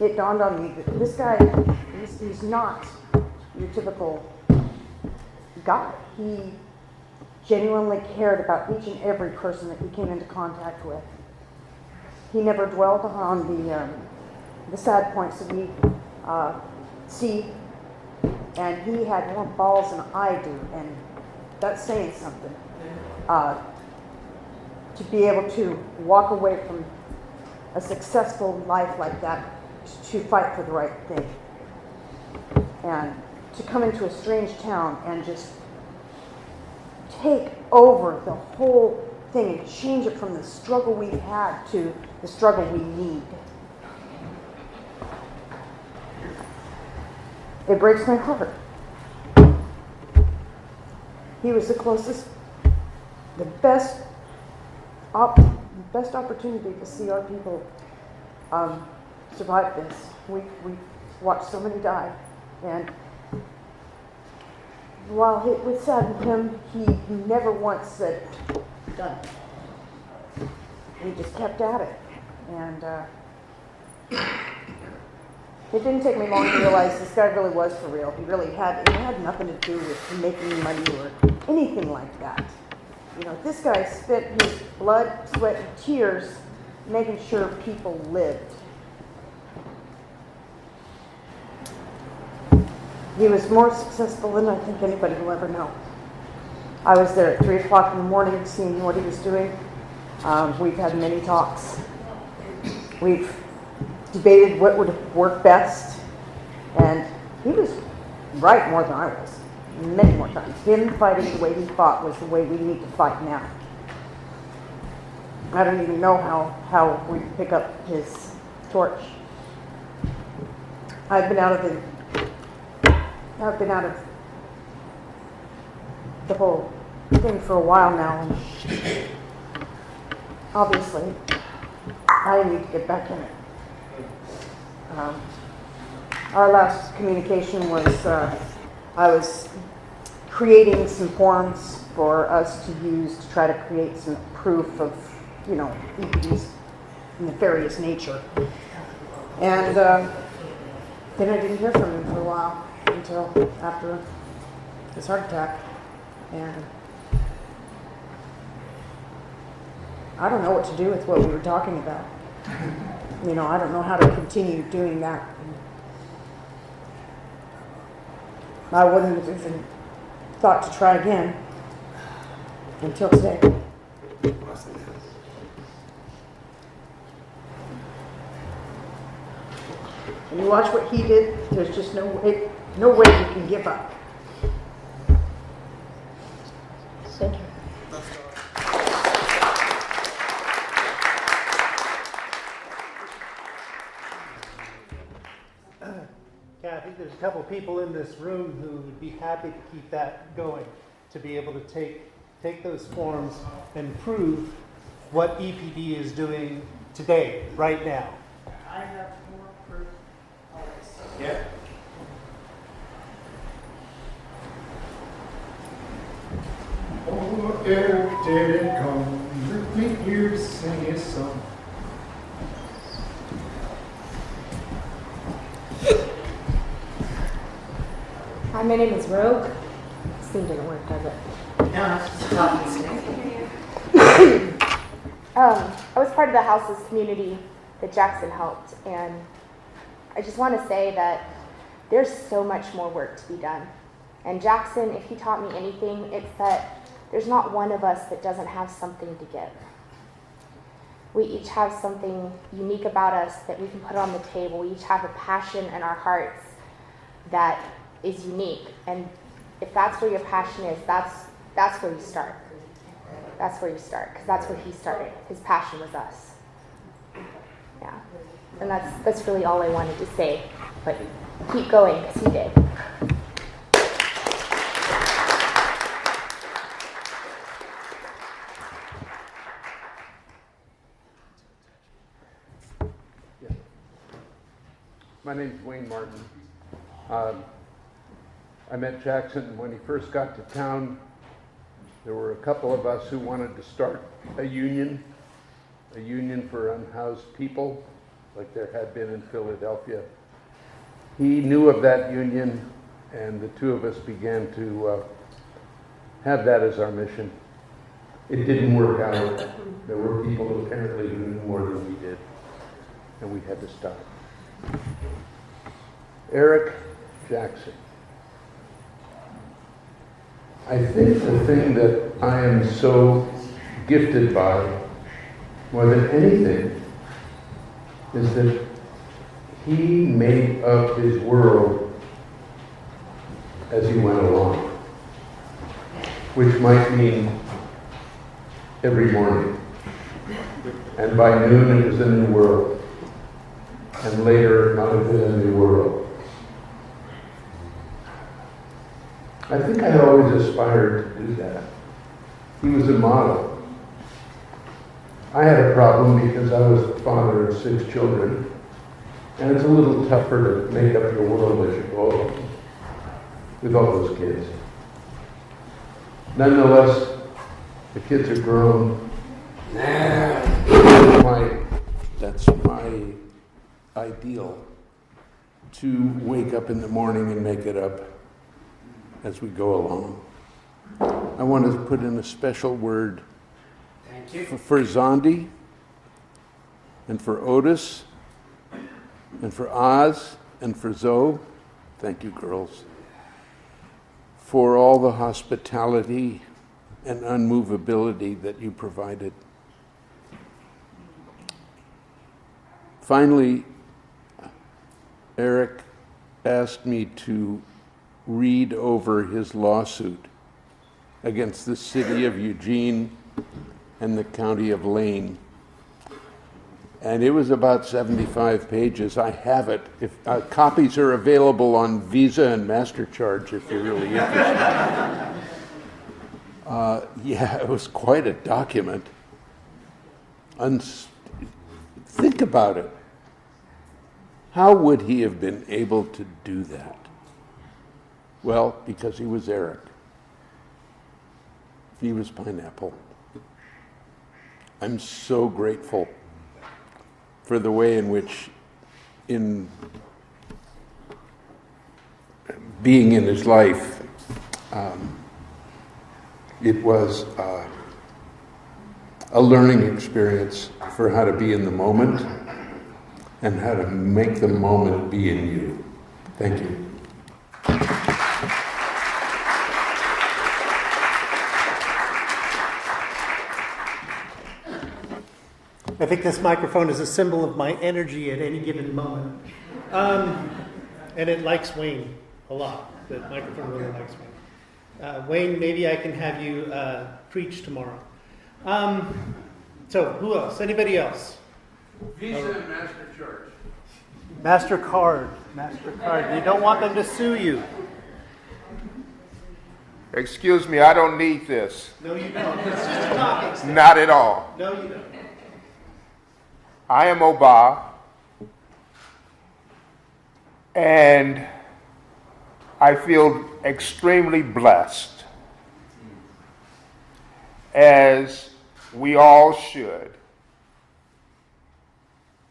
It dawned on me that this guy, he's not your typical guy. He genuinely cared about each and every person that he came into contact with. He never dwelled on the sad points that we see, and he had more balls than I do, and that's saying something. To be able to walk away from a successful life like that to fight for the right thing, and to come into a strange town and just take over the whole thing and change it from the struggle we've had to the struggle we need. It breaks my heart. He was the closest, the best opportunity to see our people survive this. We watched so many die, and while it would sadden him, he never once said, "Done." He just kept at it, and it didn't take me long to realize this guy really was for real. It had nothing to do with making money or anything like that. This guy spent his blood, sweat, and tears making sure people lived. He was more successful than I think anybody will ever know. I was there at 3 o'clock in the morning seeing what he was doing. We've had many talks. We've debated what would work best, and he was right more than I was, many more times. Him fighting the way he fought was the way we need to fight now. I don't even know how we pick up his torch. I've been out of the whole thing for a while now, and obviously I need to get back in it. Our last communication was I was creating some forms for us to use to try to create some proof of, EPD's nefarious nature. And then I didn't hear from him for a while until after his heart attack. And I don't know what to do with what we were talking about. I don't know how to continue doing that. I wouldn't have even thought to try again until today. When you watch what he did, there's just no way you can give up. Thank you. Kathy, there's a couple people in this room who would be happy to keep that going. to be able to take those forms and prove what EPD is doing today, right now. I have more proof. Yeah. Oh, Eric didn't come with me here to sing his song. Hi, my name is Rogue. This thing didn't work, does it? I was part of the houseless community that Jackson helped, and I just want to say that there's so much more work to be done. And Jackson, if he taught me anything, it's that there's not one of us that doesn't have something to give. We each have something unique about us that we can put on the table. We each have a passion in our hearts that is unique. And if that's where your passion is, that's where you start. That's where you start, because that's where he started. His passion was us. Yeah. And that's really all I wanted to say. But keep going, because he did. My name's Wayne Martin. I met Jackson when he first got to town. There were a couple of us who wanted to start a union for unhoused people, like there had been in Philadelphia. He knew of that union, and the two of us began to have that as our mission. It didn't work out. There were people apparently who knew more than we did, and we had to stop. EricJackson. I think the thing that I am so gifted by, more than anything, is that he made up his world as he went along, which might mean every morning. And by noon it was a new world. And later it might have been a new world. I think I always aspired to do that. He was a model. I had a problem because I was the father of 6 children, and it's a little tougher to make up your world as you go along with all those kids. Nonetheless, the kids are grown. That's my ideal, to wake up in the morning and make it up as we go along. I want to put in a special word for Zondi, and for Otis, and for Oz, and for Zoe. Thank you, girls, for all the hospitality and unmovability that you provided. Finally, Eric asked me to read over his lawsuit against the city of Eugene and the county of Lane. And it was about 75 pages. I have it. If copies are available on Visa and MasterCharge if you're really interested. Yeah, it was quite a document. Think about it. How would he have been able to do that? Well, because he was Eric. He was Pineapple. I'm so grateful for the way in which, in being in his life, it was a learning experience for how to be in the moment and how to make the moment be in you. Thank you. I think this microphone is a symbol of my energy at any given moment. And it likes Wayne a lot. The microphone really likes Wayne. Wayne, maybe I can have you preach tomorrow. So, who else? Anybody else? Visa and MasterCharge. MasterCard. MasterCard. You don't want them to sue you. Excuse me, I don't need this. No, you don't. It's just a talking stick. Not at all. No, you don't. I am Oba, and I feel extremely blessed, as we all should.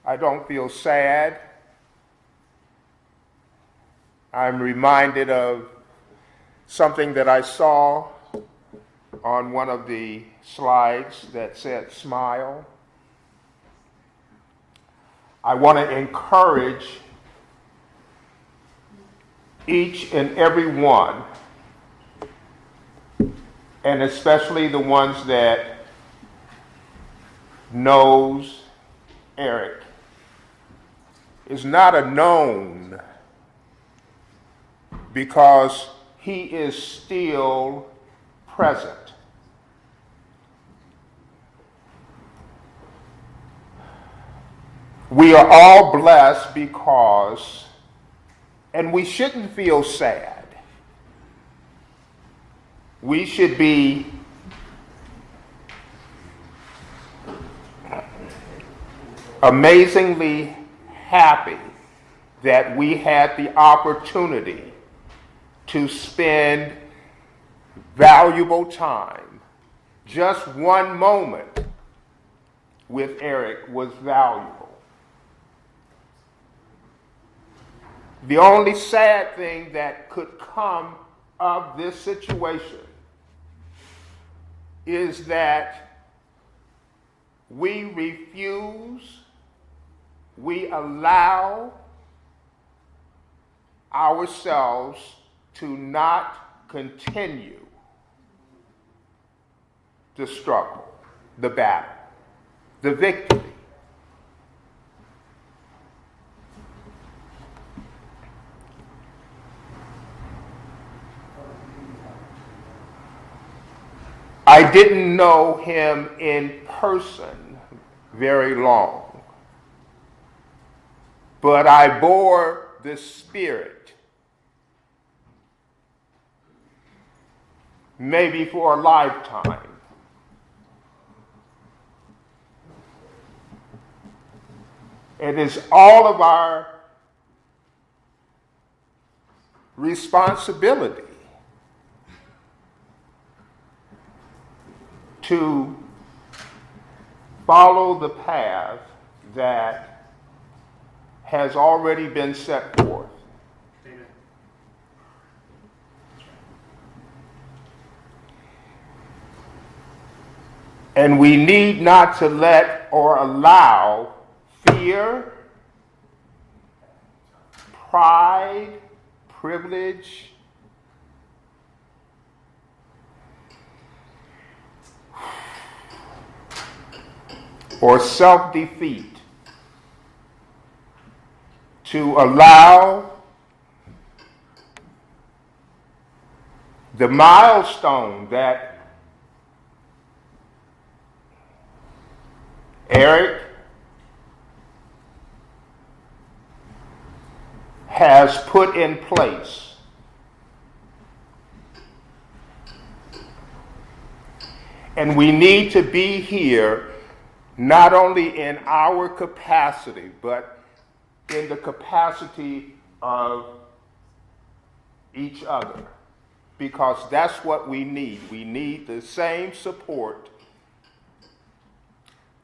I don't feel sad. I'm reminded of something that I saw on one of the slides that said smile. I want to encourage each and every one, and especially the ones that knows Eric, is not a known, because he is still present. We are all blessed because, and we shouldn't feel sad. We should be amazingly happy that we had the opportunity to spend valuable time. Just one moment with Eric was valuable. The only sad thing that could come of this situation is that we refuse, we allow ourselves to not continue the struggle, the battle, the victory. I didn't know him in person very long, but I bore the Spirit maybe for a lifetime. It is all of our responsibility to follow the path that has already been set forth. Amen. And we need not to let or allow fear, pride, privilege, or self-defeat to allow the milestone that Eric has put in place. And we need to be here not only in our capacity, but in the capacity of each other, because that's what we need. We need the same support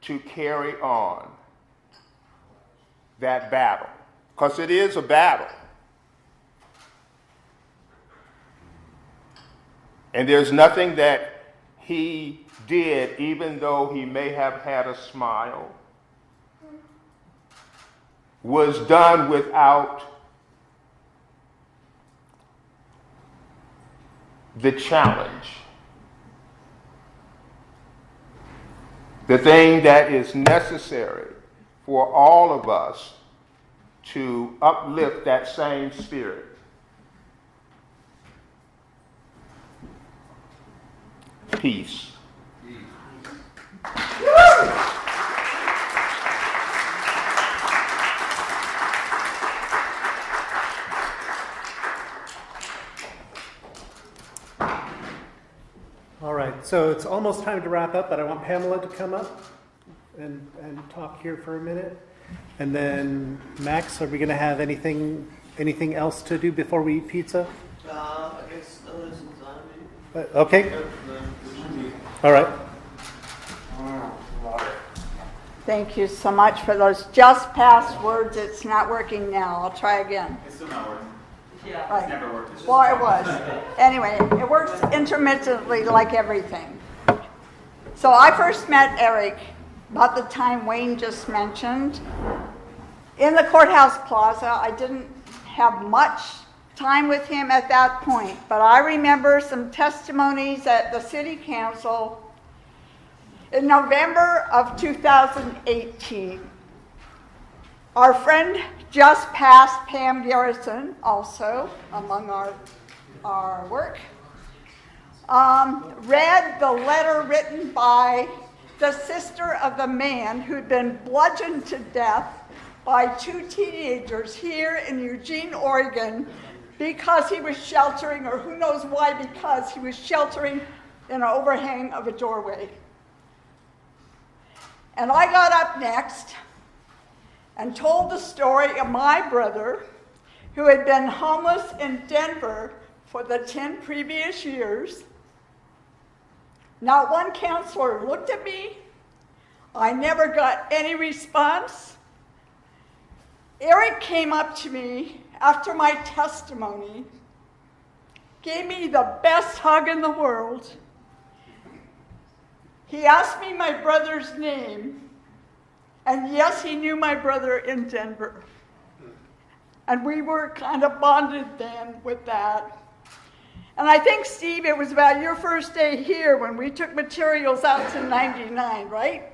to carry on that battle, because it is a battle. And there's nothing that he did, even though he may have had a smile, was done without the challenge. The thing that is necessary for all of us to uplift that same spirit. Peace. so it's almost time to wrap up, but I want Pamela to come up and talk here for a minute. And then, Max, are we going to have anything else to do before we eat pizza? I guess there's some time. Okay. All right. Thank you so much for those just past words. It's not working now. I'll try again. It's still not working. Yeah. Right. It's never worked. It's just Well, it was. Anyway, it works intermittently like everything. So I first met Eric about the time Wayne just mentioned in the courthouse plaza. I didn't have much time with him at that point, but I remember some testimonies at the city council in November of 2018. Our friend just passed, Pam Garrison, also among our work, read the letter written by the sister of the man who'd been bludgeoned to death by 2 teenagers here in Eugene, Oregon, because he was sheltering, or who knows why, because he was sheltering in an overhang of a doorway. And I got up next and told the story of my brother, who had been homeless in Denver for the 10 previous years. Not one counselor looked at me. I never got any response. Eric came up to me after my testimony, gave me the best hug in the world. He asked me my brother's name, and yes, he knew my brother in Denver. And we were kind of bonded then with that. And I think, Steve, it was about your first day here when we took materials out to 99, right?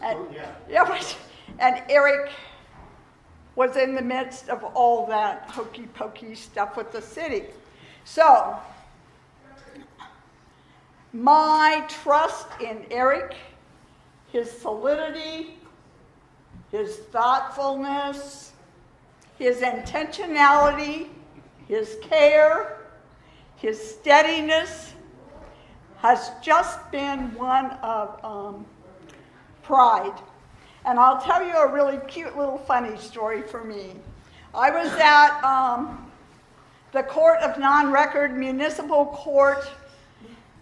Yeah. And Eric was in the midst of all that hokey pokey stuff with the city. So, my trust in Eric, his solidity, his thoughtfulness, his intentionality, his care, his steadiness has just been one of pride. And I'll tell you a really cute little funny story for me. I was at the Court of Non-Record Municipal Court,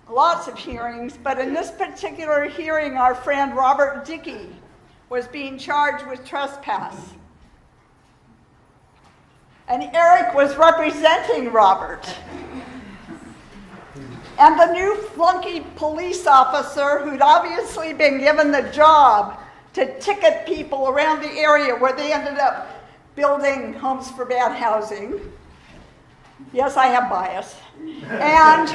lots of hearings, but in this particular hearing, our friend Robert Dickey was being charged with trespass. And Eric was representing Robert. And the new flunky police officer, who'd obviously been given the job to ticket people around the area where they ended up building homes for bad housing. Yes, I have bias. And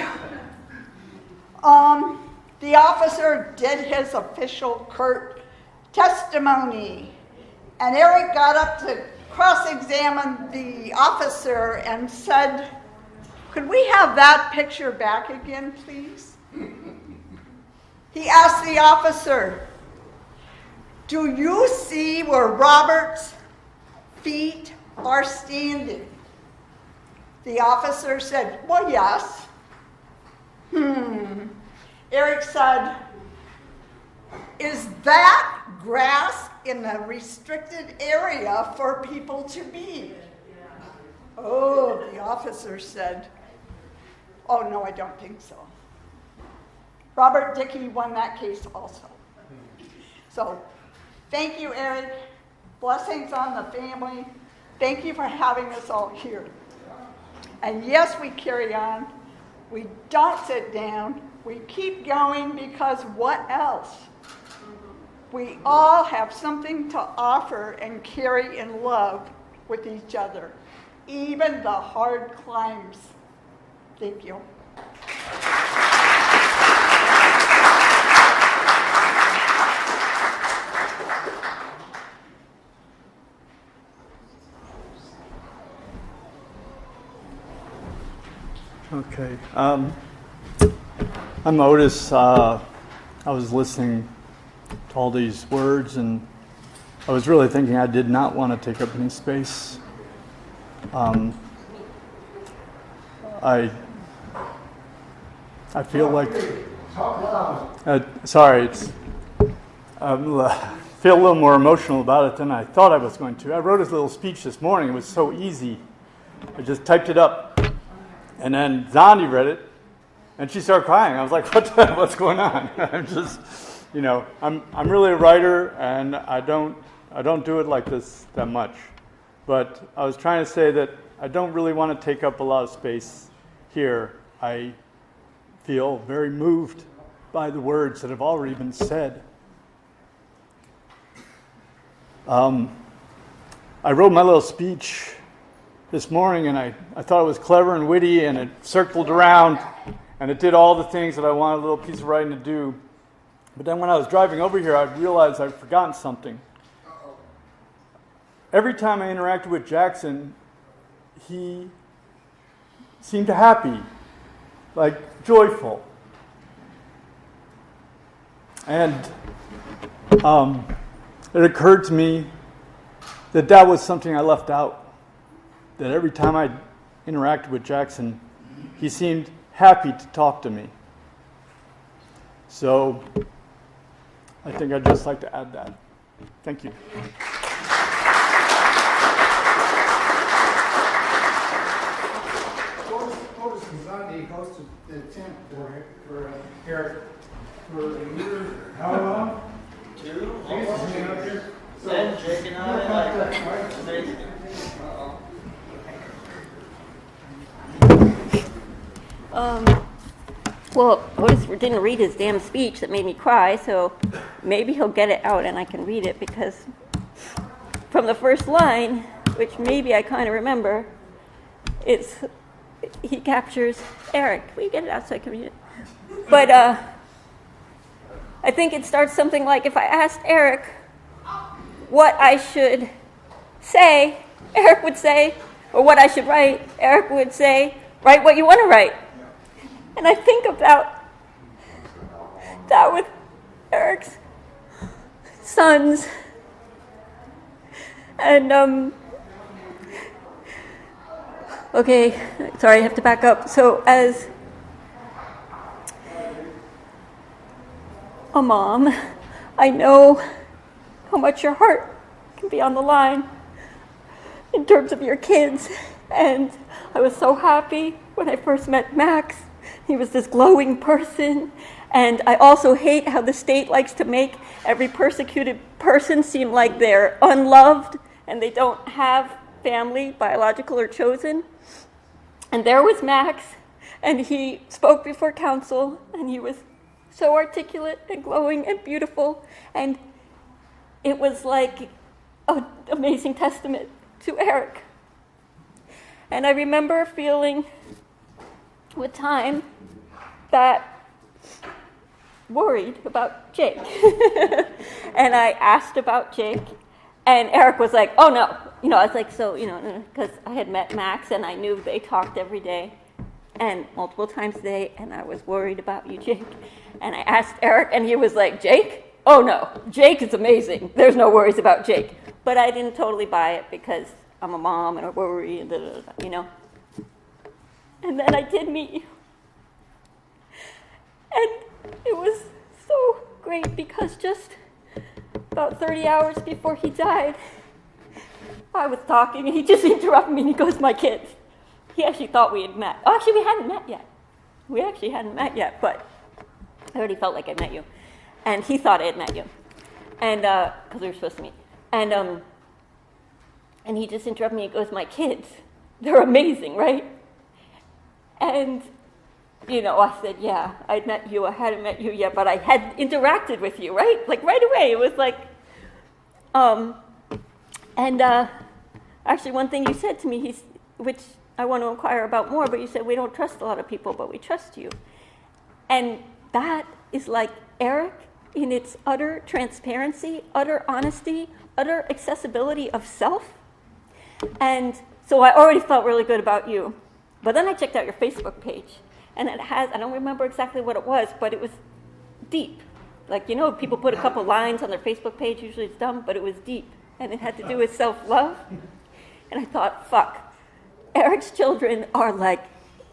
the officer did his official curt testimony. And Eric got up to cross-examine the officer and said, "Could we have that picture back again, please?" He asked the officer, "Do you see where Robert's feet are standing?" The officer said, "Well, yes." Eric said, "Is that grass in a restricted area for people to be?" Oh, the officer said, "Oh, no, I don't think so." Robert Dickey won that case also. So, thank you, Eric. Blessings on the family. Thank you for having us all here. And yes, we carry on. We don't sit down. We keep going, because what else? We all have something to offer and carry in love with each other, even the hard climbs. Thank you. Okay. I'm Otis. I was listening to all these words, and I was really thinking I did not want to take up any space. I feel like Talk loud. Sorry, it's feel a little more emotional about it than I thought I was going to. I wrote a little speech this morning. It was so easy. I just typed it up, and then Zondi read it, and she started crying. I was like, what's going on? I'm just, I'm really a writer, and I don't do it like this that much. But I was trying to say that I don't really want to take up a lot of space here. I feel very moved by the words that have already been said. I wrote my little speech this morning, and I thought it was clever and witty, and it circled around, and it did all the things that I wanted a little piece of writing to do. But then when I was driving over here, I realized I'd forgotten something. Every time I interacted with Jackson, he seemed happy, like joyful. And it occurred to me that was something I left out. That every time I interacted with Jackson, he seemed happy to talk to me. So I think I'd just like to add that. Thank you. Otis Kazandi hosted the tent for Eric for a year. How long? 2, I guess he's been out there. So, then Jake and I, amazing. Well, Otis didn't read his damn speech that made me cry, so maybe he'll get it out and I can read it, because from the first line, which maybe I kind of remember, he captures Eric. Will you get it out so I can read it? But I think it starts something like, if I asked Eric what I should say, Eric would say, or what I should write, Eric would say, write what you want to write. And I think about that with Eric's sons. And, okay, sorry, I have to back up. So as a mom, I know how much your heart can be on the line in terms of your kids. And I was so happy when I first met Max. He was this glowing person. And I also hate how the state likes to make every persecuted person seem like they're unloved and they don't have family, biological or chosen. And there was Max, and he spoke before council, and he was so articulate and glowing and beautiful. And it was like an amazing testament to Eric. And I remember feeling with time that worried about Jake. And I asked about Jake, and Eric was like, oh no. I was like, so, because I had met Max and I knew they talked every day and multiple times a day, and I was worried about you, Jake. And I asked Eric, and he was like, Jake? Oh no, Jake is amazing. There's no worries about Jake. But I didn't totally buy it because I'm a mom and I worry and And then I did meet you. And it was so great because just about 30 hours before he died, I was talking and he just interrupted me and he goes, my kids. He actually thought we had met. Oh, actually, we hadn't met yet. We actually hadn't met yet, but I already felt like I met you. And he thought I had met you. And, because we were supposed to meet. And he just interrupted me and goes, my kids, they're amazing, right? And, I said, yeah, I'd met you. I hadn't met you yet, but I had interacted with you, right? Like right away. It was like, actually one thing you said to me, which I want to inquire about more, but you said we don't trust a lot of people, but we trust you. And that is like Eric in its utter transparency, utter honesty, utter accessibility of self. And so I already felt really good about you. But then I checked out your Facebook page, and it has, I don't remember exactly what it was, but it was deep. Like, people put a couple lines on their Facebook page, usually it's dumb, but it was deep. And it had to do with self-love. And I thought, fuck, Eric's children are like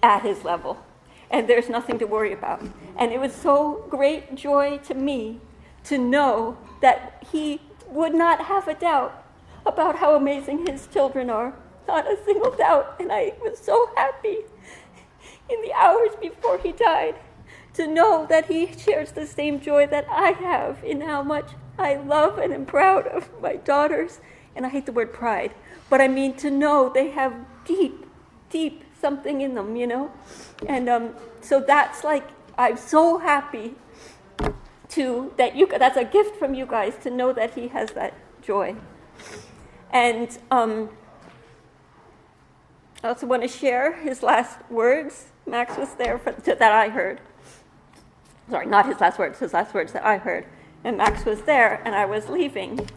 at his level. and there's nothing to worry about. And it was so great joy to me to know that he would not have a doubt about how amazing his children are. Not a single doubt. And I was so happy in the hours before he died to know that he shares the same joy that I have in how much I love and am proud of my daughters. And I hate the word pride, but I mean to know they have deep, deep something in them, you know? And so that's like, I'm so happy that's a gift from you guys to know that he has that joy. And I also want to share his last words. Max was there that I heard. Sorry, not his last words, his last words that I heard. And Max was there, and I was leaving.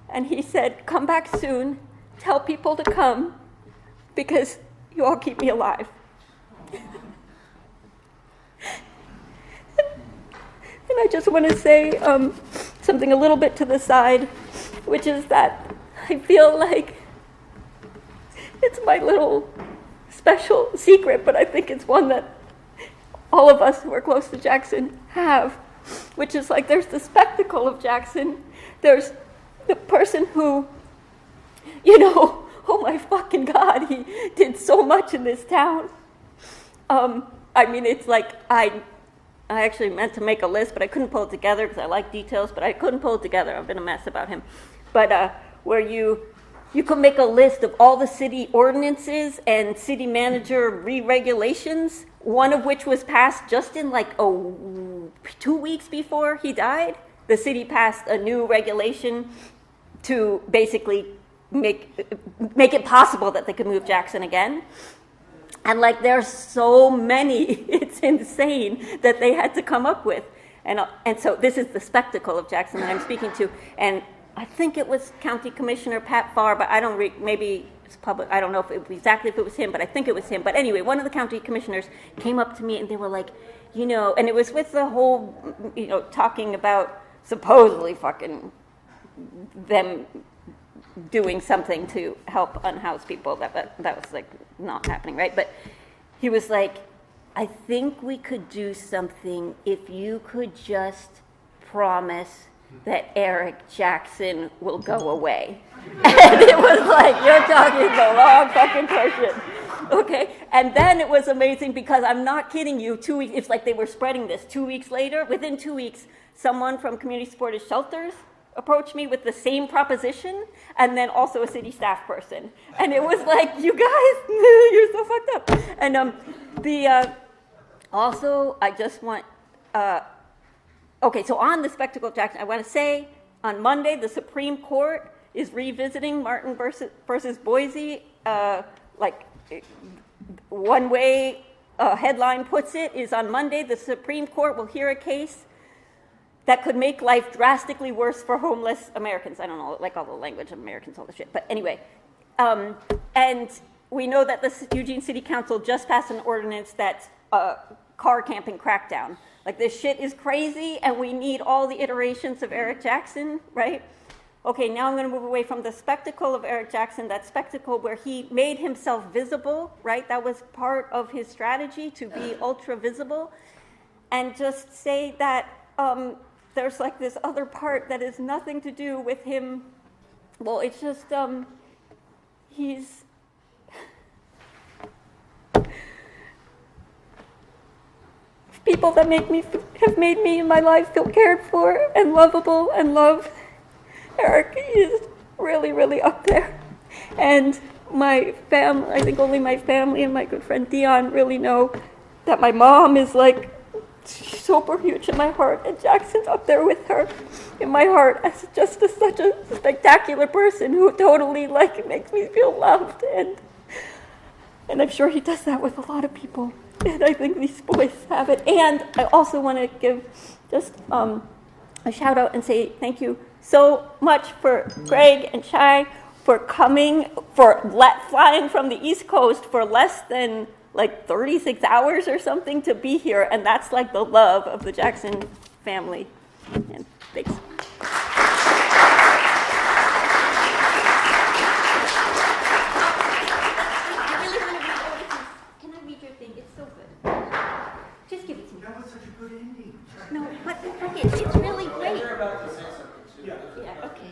And he said, "Come back soon, tell people to come, because you all keep me alive." And I just want to say something a little bit to the side, which is that I feel like it's my little special secret, but I think it's one that all of us who are close to Jackson have, which is like there's the spectacle of Jackson, there's the person who, you know, oh my fucking God, he did so much in this town. I mean, it's like I actually meant to make a list, but I couldn't pull it together because I like details, but I couldn't pull it together. I've been a mess about him. But where you could make a list of all the city ordinances and city manager re-regulations, one of which was passed just in like 2 weeks before he died. The city passed a new regulation to basically make it possible that they could move Jackson again. And like there's so many, it's insane that they had to come up with. And so this is the spectacle of Jackson that I'm speaking to. And I think it was County Commissioner Pat Farr, but I don't maybe it's public. I don't know if it was him, but I think it was him. But anyway, one of the county commissioners came up to me and they were like, you know, and it was with the whole, you know, talking about supposedly fucking them doing something to help unhoused people. That was like not happening, right? But he was like, I think we could do something if you could just promise that EricJackson will go away. And it was like, you're talking to the wrong fucking person. Okay? And then it was amazing because I'm not kidding you, 2 weeks, it's like they were spreading this. 2 weeks later, within 2 weeks, someone from Community Supported Shelters approached me with the same proposition, and then also a city staff person. And it was like, you guys, you're so fucked up. And also, I just want, okay, so on the spectacle of Jackson, I want to say on Monday, the Supreme Court is revisiting Martin versus Boise. Like one way headline puts it is on Monday, the Supreme Court will hear a case that could make life drastically worse for homeless Americans. I don't know, like all the language of Americans, all the shit. But anyway, and we know that the Eugene City Council just passed an ordinance that's car camping crackdown. Like this shit is crazy and we need all the iterations of EricJackson, right? Okay, now I'm gonna move away from the spectacle of EricJackson, that spectacle where he made himself visible, right? That was part of his strategy to be ultra visible. And just say that there's like this other part that has nothing to do with him. Well, it's just, he's, people that have made me in my life feel cared for and lovable and loved. Eric is really, really up there. And my family, I think only my family and my good friend Dion really know that my mom is like super huge in my heart, and Jackson's up there with her in my heart as just such a spectacular person who totally like makes me feel loved, and I'm sure he does that with a lot of people, and I think these boys have it. And I also want to give just a shout out and say thank you so much for Greg and Shai for coming, for flying from the East Coast for less than like 36 hours or something to be here, and that's like the love of the Jackson family. And thanks. I really want to read, can I read your thing? It's so good. Yeah, okay.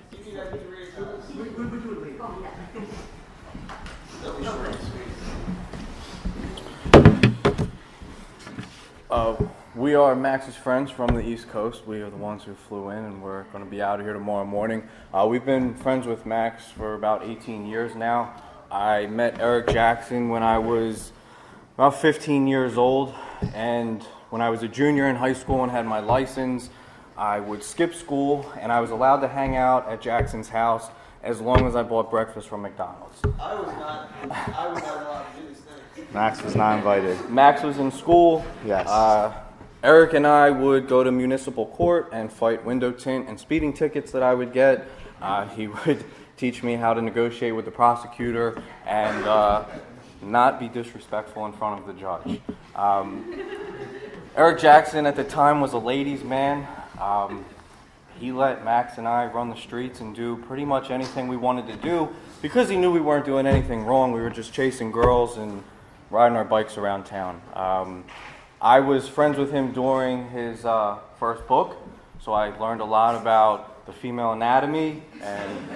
We are Max's friends from the East Coast. We are the ones who flew in, and we're going to be out of here tomorrow morning. We've been friends with Max for about 18 years now. I met EricJackson when I was about 15 years old, and when I was a junior in high school and had my license, I would skip school, and I was allowed to hang out at Jackson's house as long as I bought breakfast from McDonald's. I was not allowed to do these things. Max was not invited. Max was in school. Yes. Eric and I would go to municipal court and fight window tint and speeding tickets that I would get. He would teach me how to negotiate with the prosecutor and not be disrespectful in front of the judge. EricJackson at the time was a ladies' man. He let Max and I run the streets and do pretty much anything we wanted to do because he knew we weren't doing anything wrong. We were just chasing girls and riding our bikes around town. I was friends with him during his first book, so I learned a lot about the female anatomy and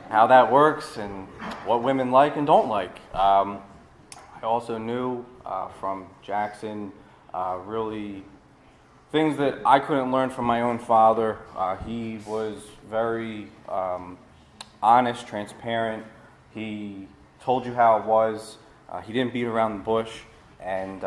how that works and what women like and don't like. I also knew from Jackson really things that I couldn't learn from my own father. He was very honest, transparent. He told you how it was. He didn't beat around the bush, and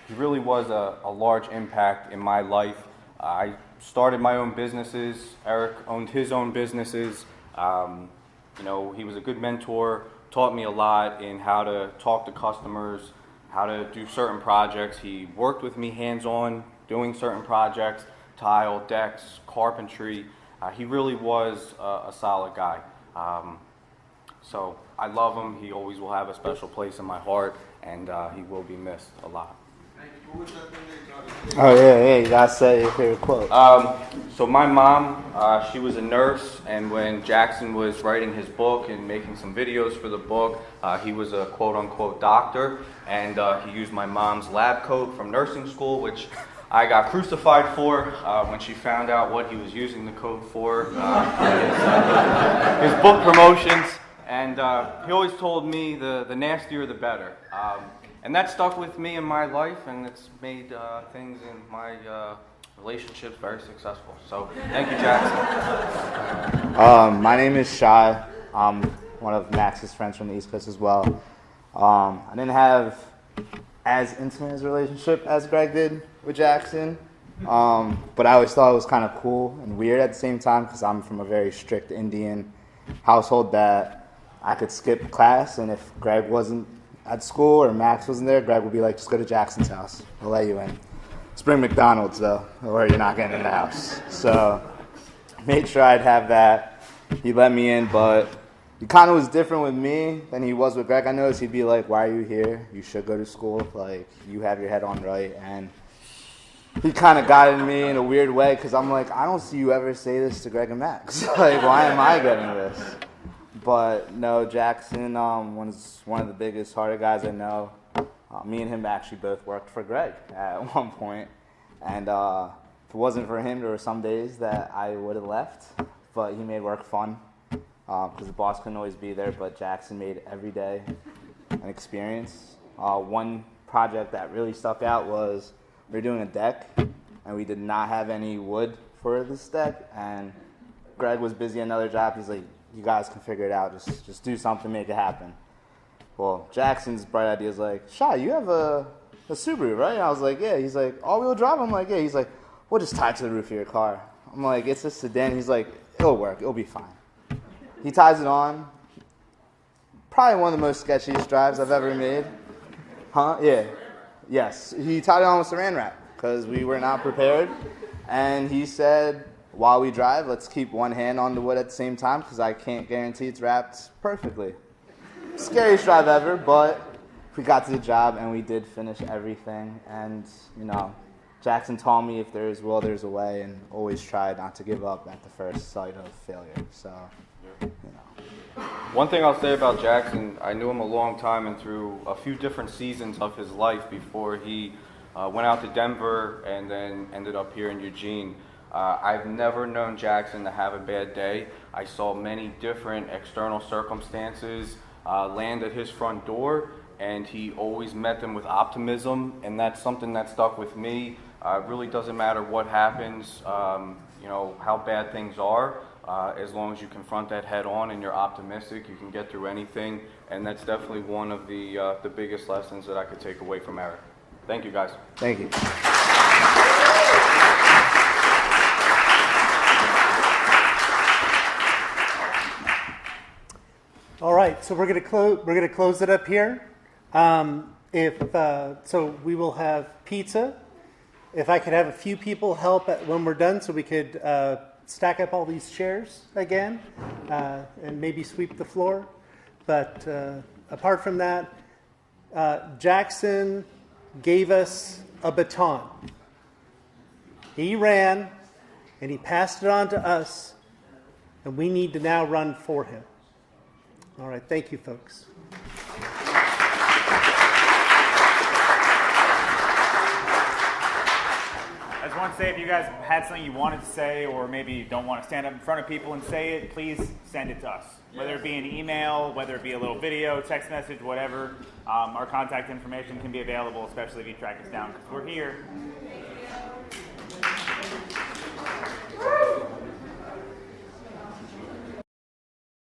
he really was a large impact in my life. I started my own businesses. Eric owned his own businesses. He was a good mentor, taught me a lot in how to talk to customers, how to do certain projects. He worked with me hands-on doing certain projects, tile, decks, carpentry. He really was a solid guy. So I love him. He always will have a special place in my heart, and he will be missed a lot. Oh yeah, you gotta say your favorite quote. So my mom, she was a nurse, and when Jackson was writing his book and making some videos for the book, he was a quote-unquote doctor, and he used my mom's lab coat from nursing school, which I got crucified for when she found out what he was using the coat for, his book promotions, and he always told me the nastier the better. And that stuck with me in my life, and it's made things in my relationships very successful. So thank you, Jackson. My name is Shai. I'm one of Max's friends from the East Coast as well. I didn't have as intimate a relationship as Greg did with Jackson, but I always thought it was kind of cool and weird at the same time because I'm from a very strict Indian household that I could skip class, and if Greg wasn't at school or Max wasn't there, Greg would be like, just go to Jackson's house. I'll let you in. Just bring McDonald's, though, or you're not getting in the house. So made sure I'd have that. He let me in, but he kind of was different with me than he was with Greg. I noticed he'd be like, why are you here? You should go to school. Like, you have your head on right. And he kind of got in me in a weird way because I'm like, I don't see you ever say this to Greg and Max. Like, why am I getting this? But no, Jackson was one of the biggest, harder guys I know. Me and him actually both worked for Greg at one point. And if it wasn't for him, there were some days that I would have left. But he made work fun because the boss couldn't always be there. But Jackson made every day an experience. One project that really stuck out was we were doing a deck, and we did not have any wood for this deck. And Greg was busy at another job. He's like, you guys can figure it out. Just do something, make it happen. Well, Jackson's bright idea is like, Shai, you have a Subaru, right? And I was like, yeah. He's like, all-wheel drive? I'm like, yeah. He's like, we'll just tie it to the roof of your car. I'm like, it's a sedan. He's like, it'll work. It'll be fine. He ties it on. Probably one of the most sketchiest drives I've ever made. Huh? Yeah. Yes. He tied it on with saran wrap because we were not prepared. And he said, while we drive, let's keep one hand on the wood at the same time because I can't guarantee it's wrapped perfectly. Scariest drive ever, but we got to the job and we did finish everything. And, Jackson taught me if there's will, there's a way, and always try not to give up at the first sight of failure. So, One thing I'll say about Jackson, I knew him a long time and through a few different seasons of his life before he went out to Denver and then ended up here in Eugene. I've never known Jackson to have a bad day. I saw many different external circumstances land at his front door, and he always met them with optimism, and that's something that stuck with me. It really doesn't matter what happens, how bad things are. As long as you confront that head on and you're optimistic, you can get through anything, and that's definitely one of the biggest lessons that I could take away from Eric. Thank you, guys. Thank you. All right, so we're gonna close it up here. So we will have pizza. If I could have a few people help when we're done, so we could stack up all these chairs again and maybe sweep the floor. But apart from that, Jackson gave us a baton. He ran and he passed it on to us, and we need to now run for him. All right, thank you, folks. I just want to say, if you guys had something you wanted to say, or maybe you don't want to stand up in front of people and say it, please send it to us. Whether it be an email, whether it be a little video, text message, whatever. Our contact information can be available, especially if you track us down, because we're here.